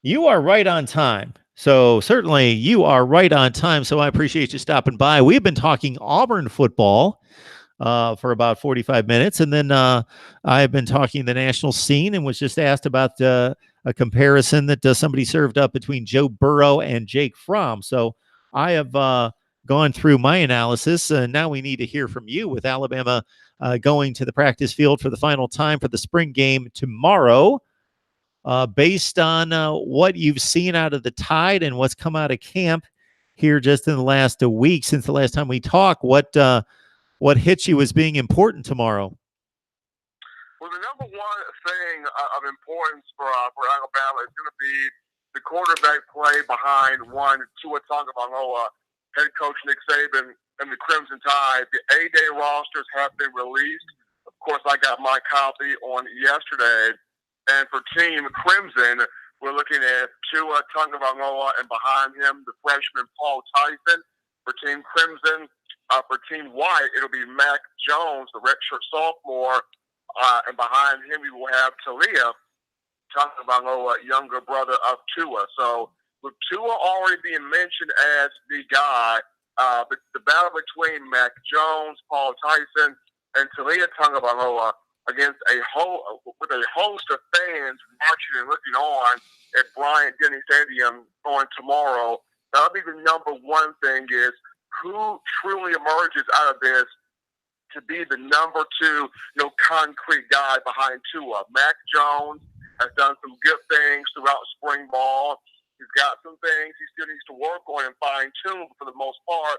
You are right on time. So certainly you are right on time. So I appreciate you stopping by. We've been talking Auburn football for about 45 minutes. And then I've been talking the national scene and was just asked about a comparison that somebody served up between Joe Burrow and Jake Fromm. So I have gone through my analysis. Now we need to hear from you with Alabama going to the practice field for the final time for the spring game tomorrow. Based on what you've seen out of the Tide and what's come out of camp here just in the last week since the last time we talked, what hits you as being important tomorrow? Well, the number one thing of importance for Alabama is going to be the quarterback play behind Tua Tagovailoa, head coach Nick Saban, and the Crimson Tide. The A-Day rosters have been released. Of course, I got my copy on yesterday. And for Team Crimson, we're looking at Tua Tagovailoa, and behind him, the freshman Paul Tyson. For Team Crimson, for Team White, it'll be Mac Jones, the redshirt sophomore, and behind him, we will have Talia Tagovailoa, younger brother of Tua. So with Tua already being mentioned as the guy, but the battle between Mac Jones, Paul Tyson, and Talia Tagovailoa against a host of fans watching and looking on at Bryant-Denny Stadium on tomorrow. That'll be the number one thing, is who truly emerges out of this to be the number two, concrete guy behind Tua. Mac Jones has done some good things throughout spring ball. He's got some things he still needs to work on and fine-tune, but for the most part,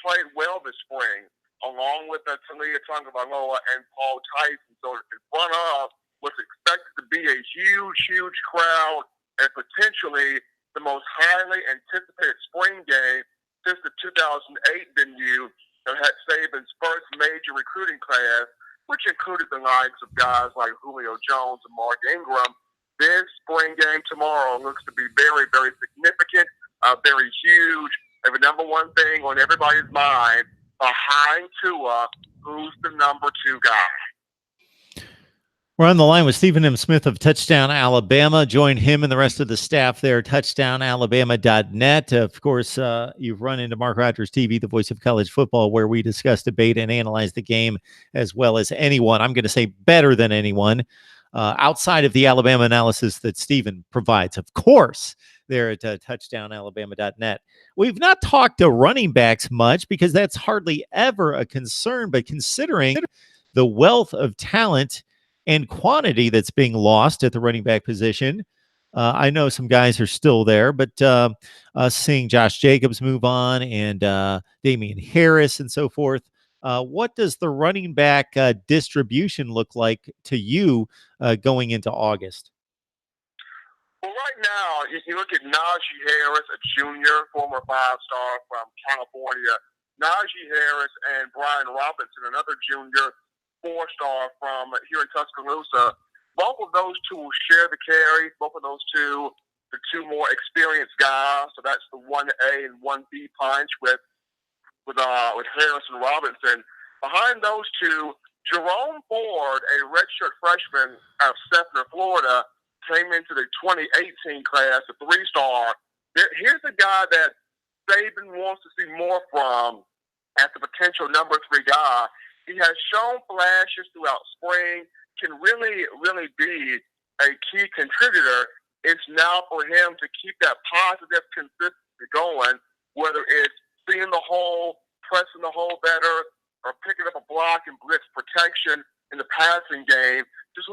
played well this spring. along with Talia Tagovailoa and Paul Tyson. So in front of what's expected to be a huge, huge crowd and potentially the most highly anticipated spring game since the 2008 venue that had Saban's first major recruiting class, which included the likes of guys like Julio Jones and Mark Ingram. This spring game tomorrow looks to be very, very significant, very huge. And the number one thing on everybody's mind, behind Tua, who's the number 2 guy? We're on the line with Stephen M. Smith of Touchdown Alabama. Join him and the rest of the staff there, touchdownalabama.net. Of course, you've run into Mark Rogers TV, the voice of college football, where we discuss, debate, and analyze the game as well as anyone. I'm going to say better than anyone outside of the Alabama analysis that Stephen provides, of course, there at touchdownalabama.net. We've not talked to running backs much because that's hardly ever a concern, but considering the wealth of talent and quantity that's being lost at the running back position. I know some guys are still there, but seeing Josh Jacobs move on and Damian Harris and so forth, what does the running back distribution look like to you going into August? Well, right now, if you look at Najee Harris, a junior, former 5-star from California, Najee Harris and Brian Robinson, another junior, 4-star from here in Tuscaloosa. Both of those two will share the carry. Both of those two, the 2 more experienced guys. So that's the 1A and 1B punch with Harris and Robinson. Behind those two, Jerome Ford, a redshirt freshman out of Sefner, Florida, came into the 2018 class, a 3-star. Here's a guy that Saban wants to see more from as the potential number 3 guy. He has shown flashes throughout spring, can really, really be a key contributor. It's now for him to keep that positive consistency going, whether it's seeing the hole, pressing the hole better, or picking up a block and blitz protection in the passing game. Just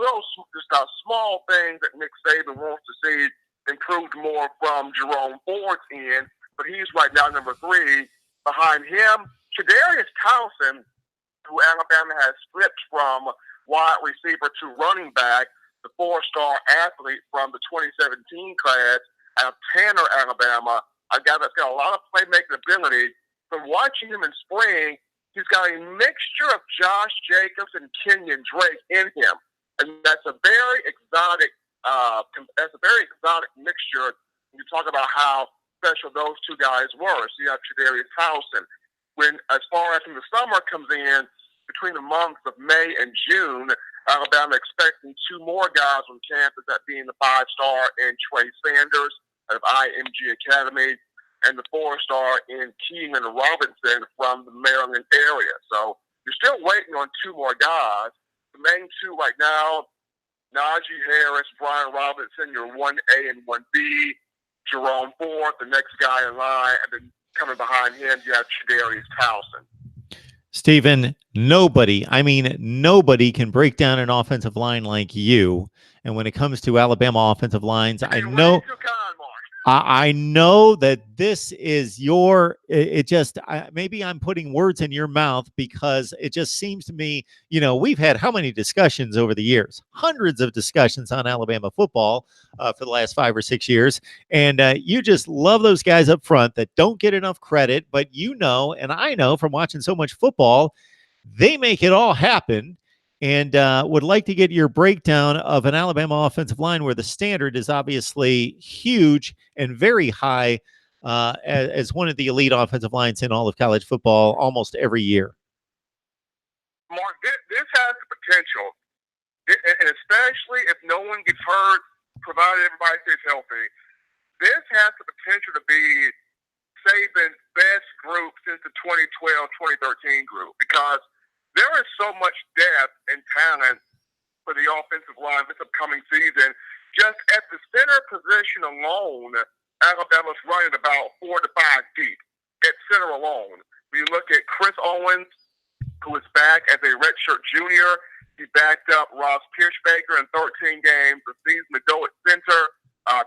small things that Nick Saban wants to see improved more from Jerome Ford's end, but he's right now number 3. Behind him, Kadarius Townsend, who Alabama has flipped from wide receiver to running back, the 4-star athlete from the 2017 class out of Tanner, Alabama, a guy that's got a lot of playmaking ability. From watching him in spring, he's got a mixture of Josh Jacobs and Kenyon Drake in him, and that's a very exotic mixture. When you talk about how special those 2 guys were. So you have Kadarius Townsend. As far as when the summer comes in, between the months of May and June, Alabama expecting 2 more guys on campus, that being the 5-star in Trey Sanders of IMG Academy and the 4-star in Keelan Robinson from the Maryland area. So you're still waiting on 2 more guys. The main 2 right now, Najee Harris, Brian Robinson, your 1A and 1B, Jerome Ford, the next guy in line, and then coming behind him, you have Kadarius Townsend. Stephen, nobody can break down an offensive line like you. And when it comes to Alabama offensive lines, I know that this is maybe I'm putting words in your mouth because it just seems to me, we've had how many discussions over the years? Hundreds of discussions on Alabama football for the last 5 or 6 years. And you just love those guys up front that don't get enough credit. But and I know from watching so much football, they make it all happen. And would like to get your breakdown of an Alabama offensive line where the standard is obviously huge and very high as one of the elite offensive lines in all of college football almost every year. Mark, this has the potential, and especially if no one gets hurt, provided everybody stays healthy, this has the potential to be Saban's best group since the 2012-2013 group, because there is so much depth and talent for the offensive line this upcoming season. Just at the center position alone, Alabama's running about 4 to 5 deep at center alone. When you look at Chris Owens, who is back as a redshirt junior, he backed up Ross Pierschbaker in 13 games a season ago at center.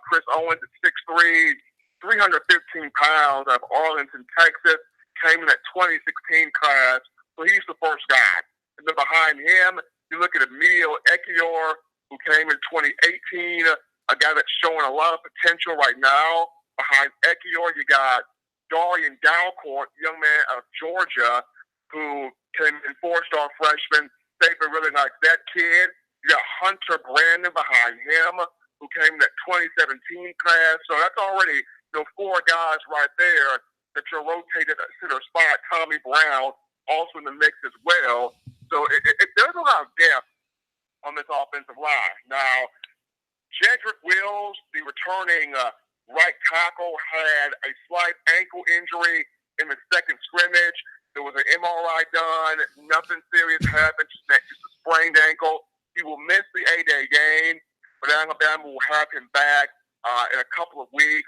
Chris Owens at 6'3", 315 pounds out of Arlington, Texas, came in that 2016 class, So he's the first guy. And then behind him, you look at Emil Ekiyor, who came in 2018, a guy that's showing a lot of potential right now. Behind Ekiyor, you got Darian Dalcourt, young man out of Georgia, who came in four-star freshman. Saban really likes that kid. You got Hunter Brandon behind him, who came in that 2017 class. So that's already, four guys right there that you're rotated at center spot. Tommy Brown also in the mix as well. So there's a lot of depth on this offensive line. Now, Jedrick Wills, the returning right tackle, had a slight ankle injury in the second scrimmage. There was an MRI done. Nothing serious happened, just a sprained ankle. He will miss the 8-day game, but Alabama will have him back in a couple of weeks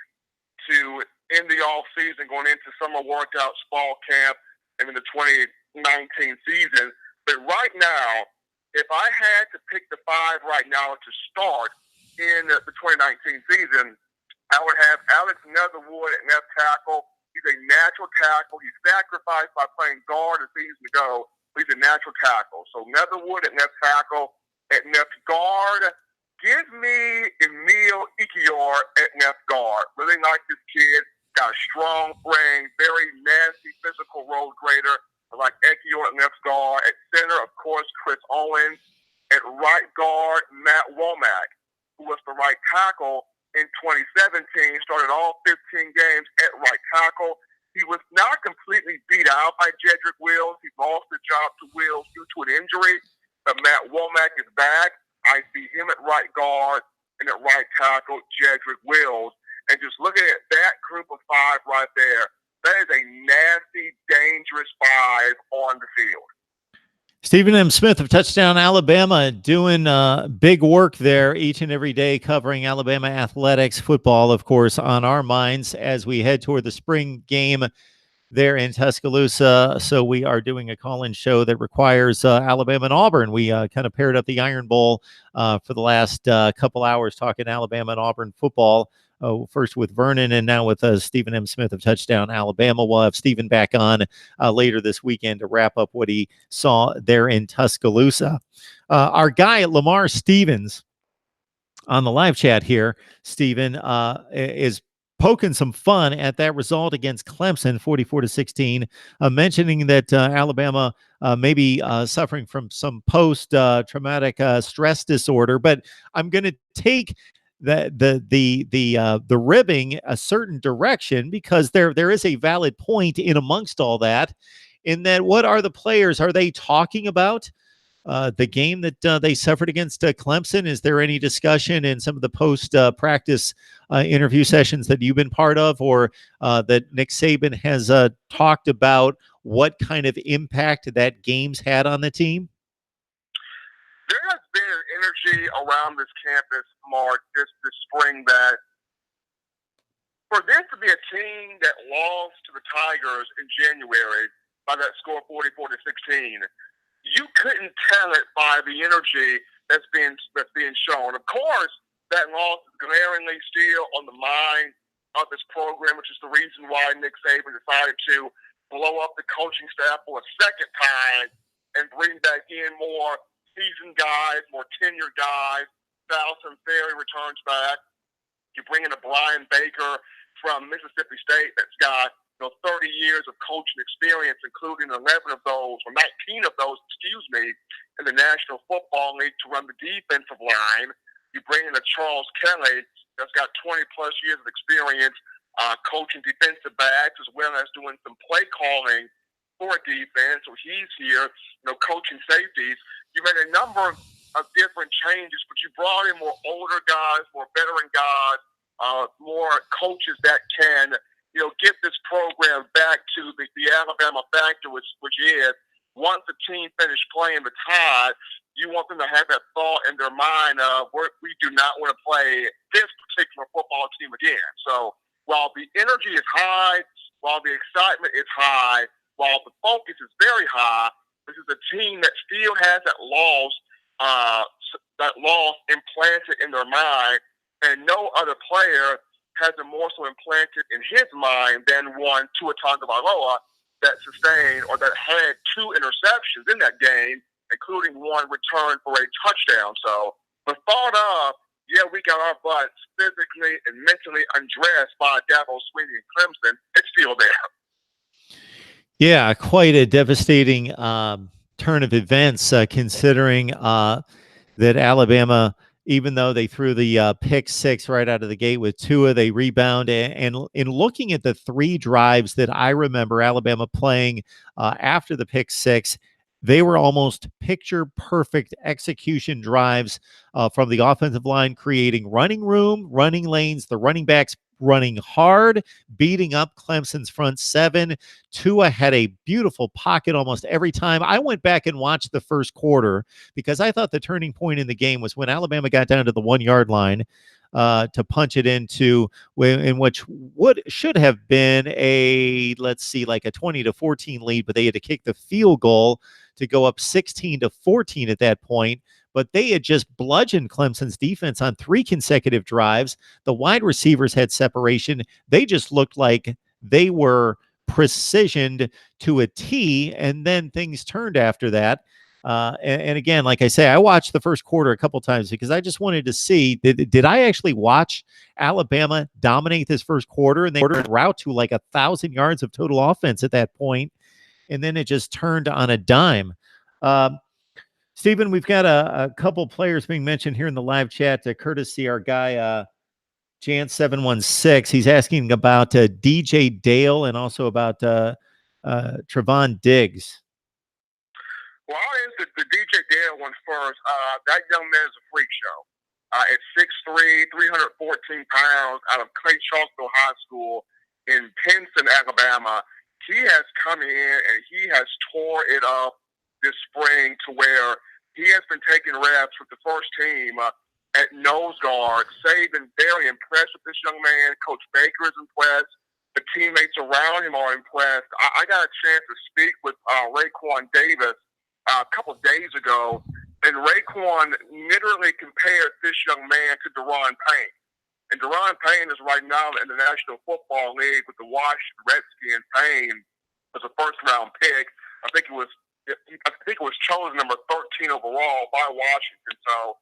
to end the off-season, going into summer workouts, fall camp, and in the 2019 season. But right now, if I had to pick the five right now to start in the 2019 season, I would have Alex Netherwood at left tackle. He's a natural tackle. He sacrificed by playing guard a season ago. He's a natural tackle. So Netherwood at left tackle. At left guard, give me Emil Ekiyor at left guard. Really like this kid. Got a strong frame, very nasty physical road grader. I like Ekiyor at left guard. At center, of course, Chris Owens. At right guard, Matt Womack, who was the right tackle in 2017, started all 15 games at right tackle. He was not completely beat out by Jedrick Wills. He lost the job to Wills due to an injury, but Matt Womack is back. I see him at right guard and at right tackle, Jedrick Wills. And just looking at that group of five right there, that is a nasty, dangerous five on the field. Stephen M. Smith of Touchdown Alabama doing big work there each and every day, covering Alabama athletics, football, of course, on our minds as we head toward the spring game there in Tuscaloosa. So we are doing a call-in show that requires Alabama and Auburn. We kind of paired up the Iron Bowl for the last couple hours talking Alabama and Auburn football. First with Vernon and now with Stephen M. Smith of Touchdown Alabama. We'll have Stephen back on later this weekend to wrap up what he saw there in Tuscaloosa. Our guy at Lamar Stevens on the live chat here, Stephen, is poking some fun at that result against Clemson, 44-16, mentioning that Alabama may be suffering from some post-traumatic stress disorder. But I'm going to take the ribbing a certain direction, because there is a valid point in amongst all that, in that what are the players? Are they talking about the game that they suffered against Clemson? Is there any discussion in some of the post-practice interview sessions that you've been part of, or that Nick Saban has talked about what kind of impact that game's had on the team? There has been an energy around this campus, Mark, this spring, that for this to be a team that lost to the Tigers in January by that score 44-16, you couldn't tell it by the energy that's being shown. Of course, that loss is glaringly still on the mind of this program, which is the reason why Nick Saban decided to blow up the coaching staff for a second time and bring back in more seasoned guys, more tenured guys. Dalton Ferry returns back. You bring in a Brian Baker from Mississippi State that's got 30 years of coaching experience, including 11 of those, or 19 of those, in the National Football League to run the defensive line. You bring in a Charles Kelly that's got 20-plus years of experience coaching defensive backs, as well as doing some play calling for defense. So he's here, coaching safeties. You made a number of different changes, but you brought in more older guys, more veteran guys, more coaches that can, get this program back to the Alabama factor, which is, once the team finished playing the Tide, you want them to have that thought in their mind of, we do not want to play this particular football team again. So while the energy is high, while the excitement is high, while the focus is very high, this is a team that still has that loss implanted in their mind, and no other player has it more so implanted in his mind than one Tua Tagovailoa, that sustained or that had 2 interceptions in that game, including one return for a touchdown. So the thought of, yeah, we got our butts physically and mentally undressed by Dabo Swinney and Clemson, it's still there. Yeah, quite a devastating turn of events, considering that Alabama, even though they threw the pick 6 right out of the gate with Tua, they rebound. And in looking at the 3 drives that I remember Alabama playing after the pick 6, they were almost picture perfect execution drives from the offensive line, creating running room, running lanes, the running backs running hard, beating up Clemson's front 7. Tua had a beautiful pocket almost every time. I went back and watched the first quarter because I thought the turning point in the game was when Alabama got down to the 1-yard line to punch it into in which should have been a, let's see, like a 20-14 lead, but they had to kick the field goal to go up 16-14 at that point. But they had just bludgeoned Clemson's defense on 3 consecutive drives. The wide receivers had separation. They just looked like they were precisioned to a T, and then things turned after that. And again, like I say, I watched the first quarter a couple times because I just wanted to see, did I actually watch Alabama dominate this first quarter? And they were en route to like 1,000 yards of total offense at that point, and then it just turned on a dime. Stephen, we've got a couple players being mentioned here in the live chat, courtesy our guy Jan716. He's asking about DJ Dale and also about Trevon Diggs. Well, I'll answer the DJ Dale one first. That young man is a freak show. At 6'3", 314 pounds, out of Clay Chalkville High School in Pinson, Alabama, he has come in and he has tore it up this spring to where he has been taking reps with the first team at nose guard. Saban very impressed with this young man. Coach Baker is impressed. The teammates around him are impressed. I got a chance to speak with Raekwon Davis a couple of days ago, and Raekwon literally compared this young man to Deron Payne. And Deron Payne is right now in the National Football League with the Washington Redskins. Payne was a first-round pick. I think it was chosen number 13 overall by Washington. So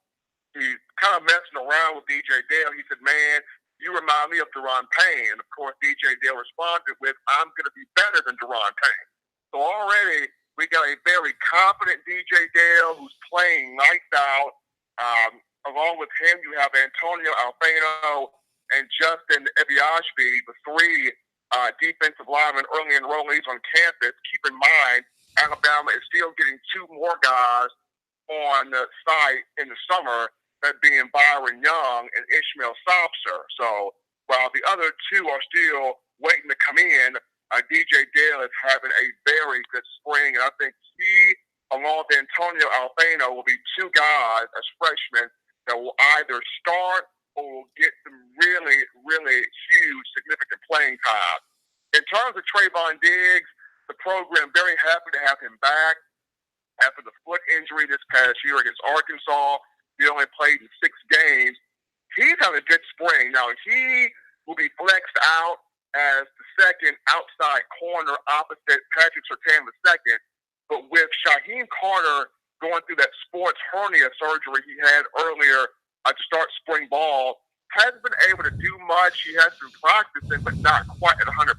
he's kind of messing around with DJ Dale. He said, "Man, you remind me of Deron Payne." And of course, DJ Dale responded with, "I'm going to be better than Deron Payne." So already we got a very confident DJ Dale who's playing lights out. Along with him, you have Antonio Alfano and Justin Ebiashby, the 3 defensive linemen early enrollees on campus. Keep in mind, Alabama is still getting 2 more guys on the site in the summer, that being Byron Young and Ishmael Sobser. So while the other 2 are still waiting to come in, DJ Dale is having a very good spring. And I think he, along with Antonio Alfano, will be 2 guys as freshmen that will either start or will get some really, really huge, significant playing time. In terms of Trevon Diggs, the program very happy to have him back after the foot injury this past year against Arkansas. He only played in 6 games. He's having a good spring. Now, he will be flexed out as the second outside corner opposite Patrick Surtain II. But with Shaheem Carter going through that sports hernia surgery he had earlier to start spring ball, hasn't been able to do much. He has been practicing, but not quite at 100%.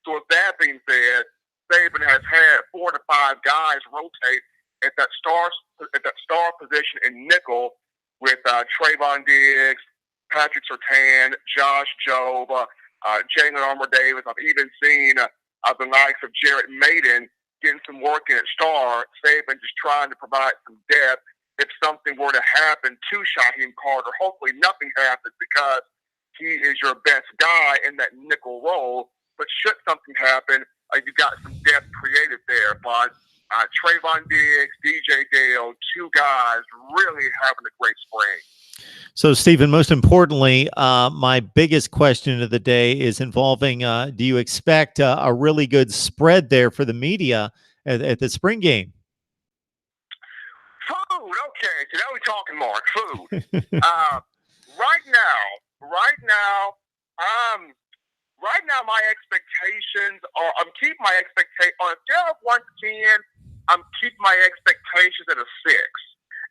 So with that being said, Saban has had 4 to 5 guys rotate at that star position in nickel with Trevon Diggs, Patrick Surtain, Josh Jobe, Jalen Armour-Davis. I've even seen the likes of Jarrett Maiden getting some work in at star. Saban just trying to provide some depth if something were to happen to Shaheem Carter. Hopefully nothing happens because he is your best guy in that nickel role. But should something happen, you got some depth created there. But Trevon Diggs, DJ Dale, 2 guys really having a great spring. So, Stephen, most importantly, my biggest question of the day is involving, do you expect a really good spread there for the media at the spring game? Food, okay. So now we're talking, Mark. Food. Right now, right now my expectations are, I'm keeping my expectation on a scale of 1 to 10. I'm keeping my expectations at a 6.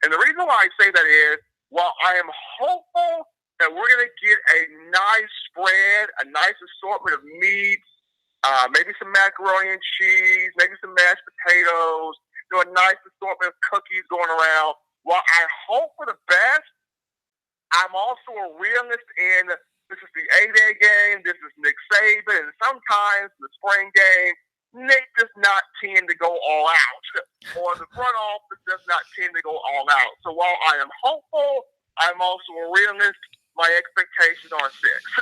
And the reason why I say that is, while I am hopeful that we're going to get a nice spread, a nice assortment of meats, maybe some macaroni and cheese, maybe some mashed potatoes, a nice assortment of cookies going around. While I hope for the best, I'm also a realist in this is the 8A game, this is Nick Saban, and sometimes the spring game, Nick does not tend to go all out, or the front office does not tend to go all out. So while I am hopeful, I'm also a realist. My expectations are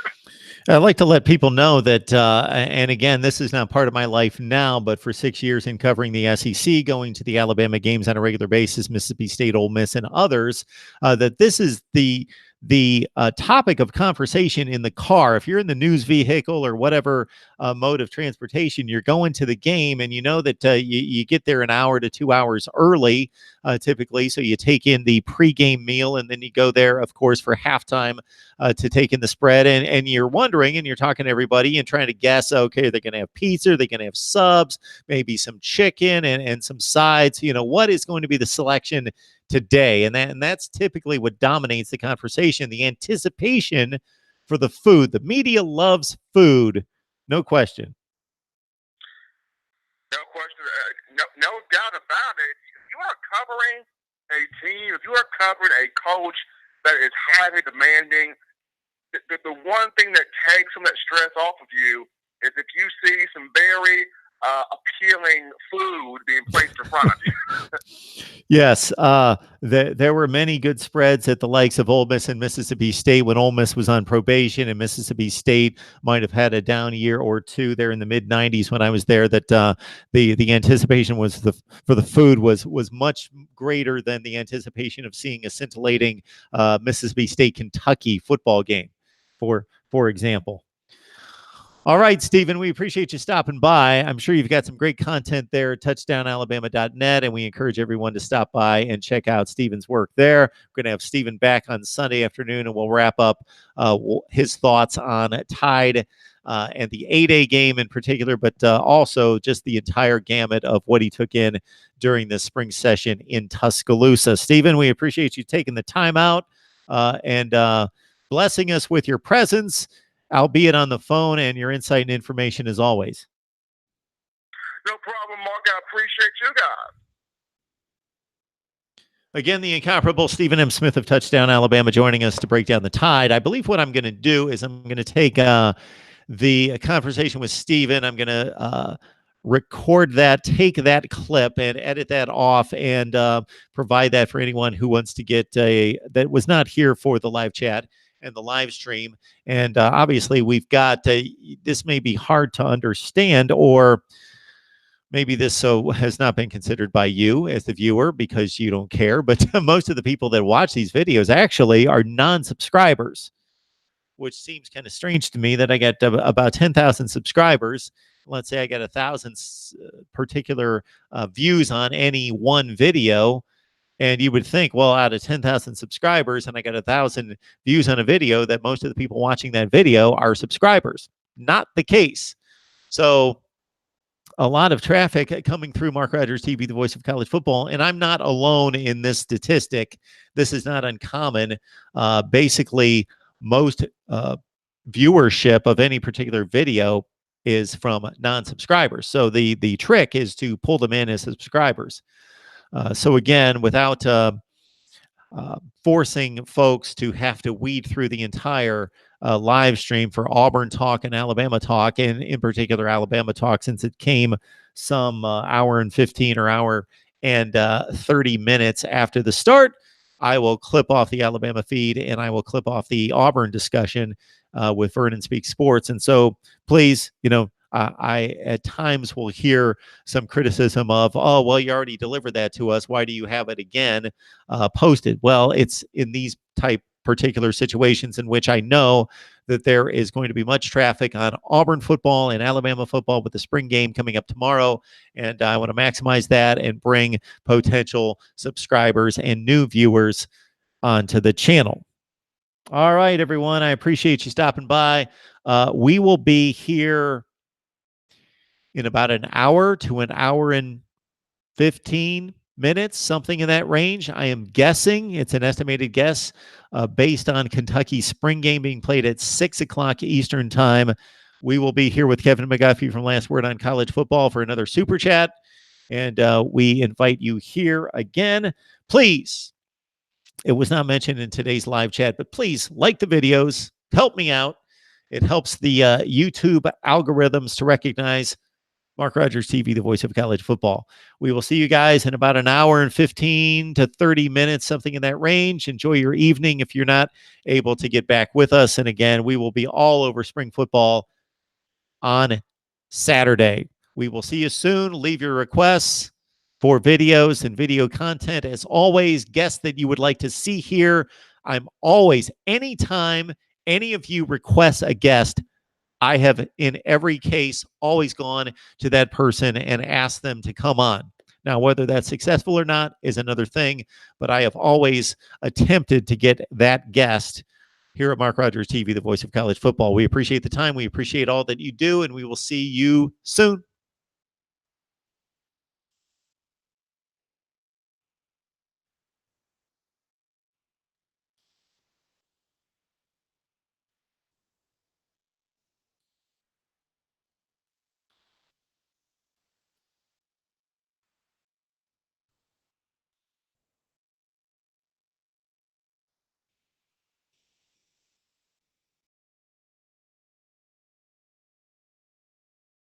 6. I'd like to let people know that, and again, this is not part of my life now, but for 6 years in covering the SEC, going to the Alabama games on a regular basis, Mississippi State, Ole Miss, and others, that this is the topic of conversation in the car. If you're in the news vehicle or whatever mode of transportation, you're going to the game, and you know that you get there an hour to 2 hours early, typically. So you take in the pregame meal, and then you go there, of course, for halftime to take in the spread. And you're wondering, and you're talking to everybody and trying to guess, okay, they're going to have pizza, they're going to have subs, maybe some chicken and some sides. What is going to be the selection today? And that's typically what dominates the conversation, the anticipation for the food. The media loves food, no question. No question, no doubt about it. If you are covering a team, if you are covering a coach that is highly demanding, the one thing that takes some of that stress off of you is if you see some very appealing food being placed in front of you. Yes, there were many good spreads at the likes of Ole Miss and Mississippi State when Ole Miss was on probation, and Mississippi State might have had a down year or two there in the mid '90s when I was there. That the anticipation was for the food was much greater than the anticipation of seeing a scintillating Mississippi State Kentucky football game, for example. All right, Stephen, we appreciate you stopping by. I'm sure you've got some great content there at touchdownalabama.net, and we encourage everyone to stop by and check out Stephen's work there. We're going to have Stephen back on Sunday afternoon, and we'll wrap up his thoughts on Tide and the 8A game in particular, but also just the entire gamut of what he took in during the spring session in Tuscaloosa. Stephen, we appreciate you taking the time out and blessing us with your presence, albeit on the phone, and your insight and information as always. No problem, Mark. I appreciate you guys. Again, the incomparable Stephen M. Smith of Touchdown Alabama joining us to break down the Tide. I believe what I'm going to do is I'm going to take the conversation with Stephen. I'm going to record that, take that clip, and edit that off, and provide that for anyone who wants to get that was not here for the live chat and the live stream. And obviously we've got this may be hard to understand, or maybe this has not been considered by you as the viewer because you don't care, but most of the people that watch these videos actually are non-subscribers, which seems kind of strange to me that I got about 10,000 subscribers. Let's say I got 1,000 particular views on any one video. And you would think, well, out of 10,000 subscribers, and I got 1,000 views on a video, that most of the people watching that video are subscribers. Not the case. So a lot of traffic coming through Mark Rogers TV, the voice of college football. And I'm not alone in this statistic. This is not uncommon. Basically, most viewership of any particular video is from non-subscribers. So the trick is to pull them in as subscribers. So again, without forcing folks to have to weed through the entire live stream for Auburn talk and Alabama talk, and in particular Alabama talk, since it came some hour and 15 or hour and 30 minutes after the start, I will clip off the Alabama feed and I will clip off the Auburn discussion with Vernon Speaks Sports. And so please, I at times will hear some criticism of, oh, well, you already delivered that to us. Why do you have it again posted? Well, it's in these type particular situations in which I know that there is going to be much traffic on Auburn football and Alabama football with the spring game coming up tomorrow. And I want to maximize that and bring potential subscribers and new viewers onto the channel. All right, everyone. I appreciate you stopping by. We will be here in about an hour to an hour and 15 minutes, something in that range. I am guessing, it's an estimated guess, based on Kentucky's spring game being played at 6 o'clock Eastern time. We will be here with Kevin McGuffey from Last Word on College Football for another Super Chat. And we invite you here again. Please, it was not mentioned in today's live chat, but please like the videos. Help me out. It helps the YouTube algorithms to recognize Mark Rogers TV, the voice of college football. We will see you guys in about an hour and 15 to 30 minutes, something in that range. Enjoy your evening if you're not able to get back with us. And again, we will be all over spring football on Saturday. We will see you soon. Leave your requests for videos and video content. As always, guests that you would like to see here. I'm always, anytime any of you request a guest, I have in every case always gone to that person and asked them to come on. Now, whether that's successful or not is another thing, but I have always attempted to get that guest here at Mark Rogers TV, the voice of college football. We appreciate the time. We appreciate all that you do, and we will see you soon.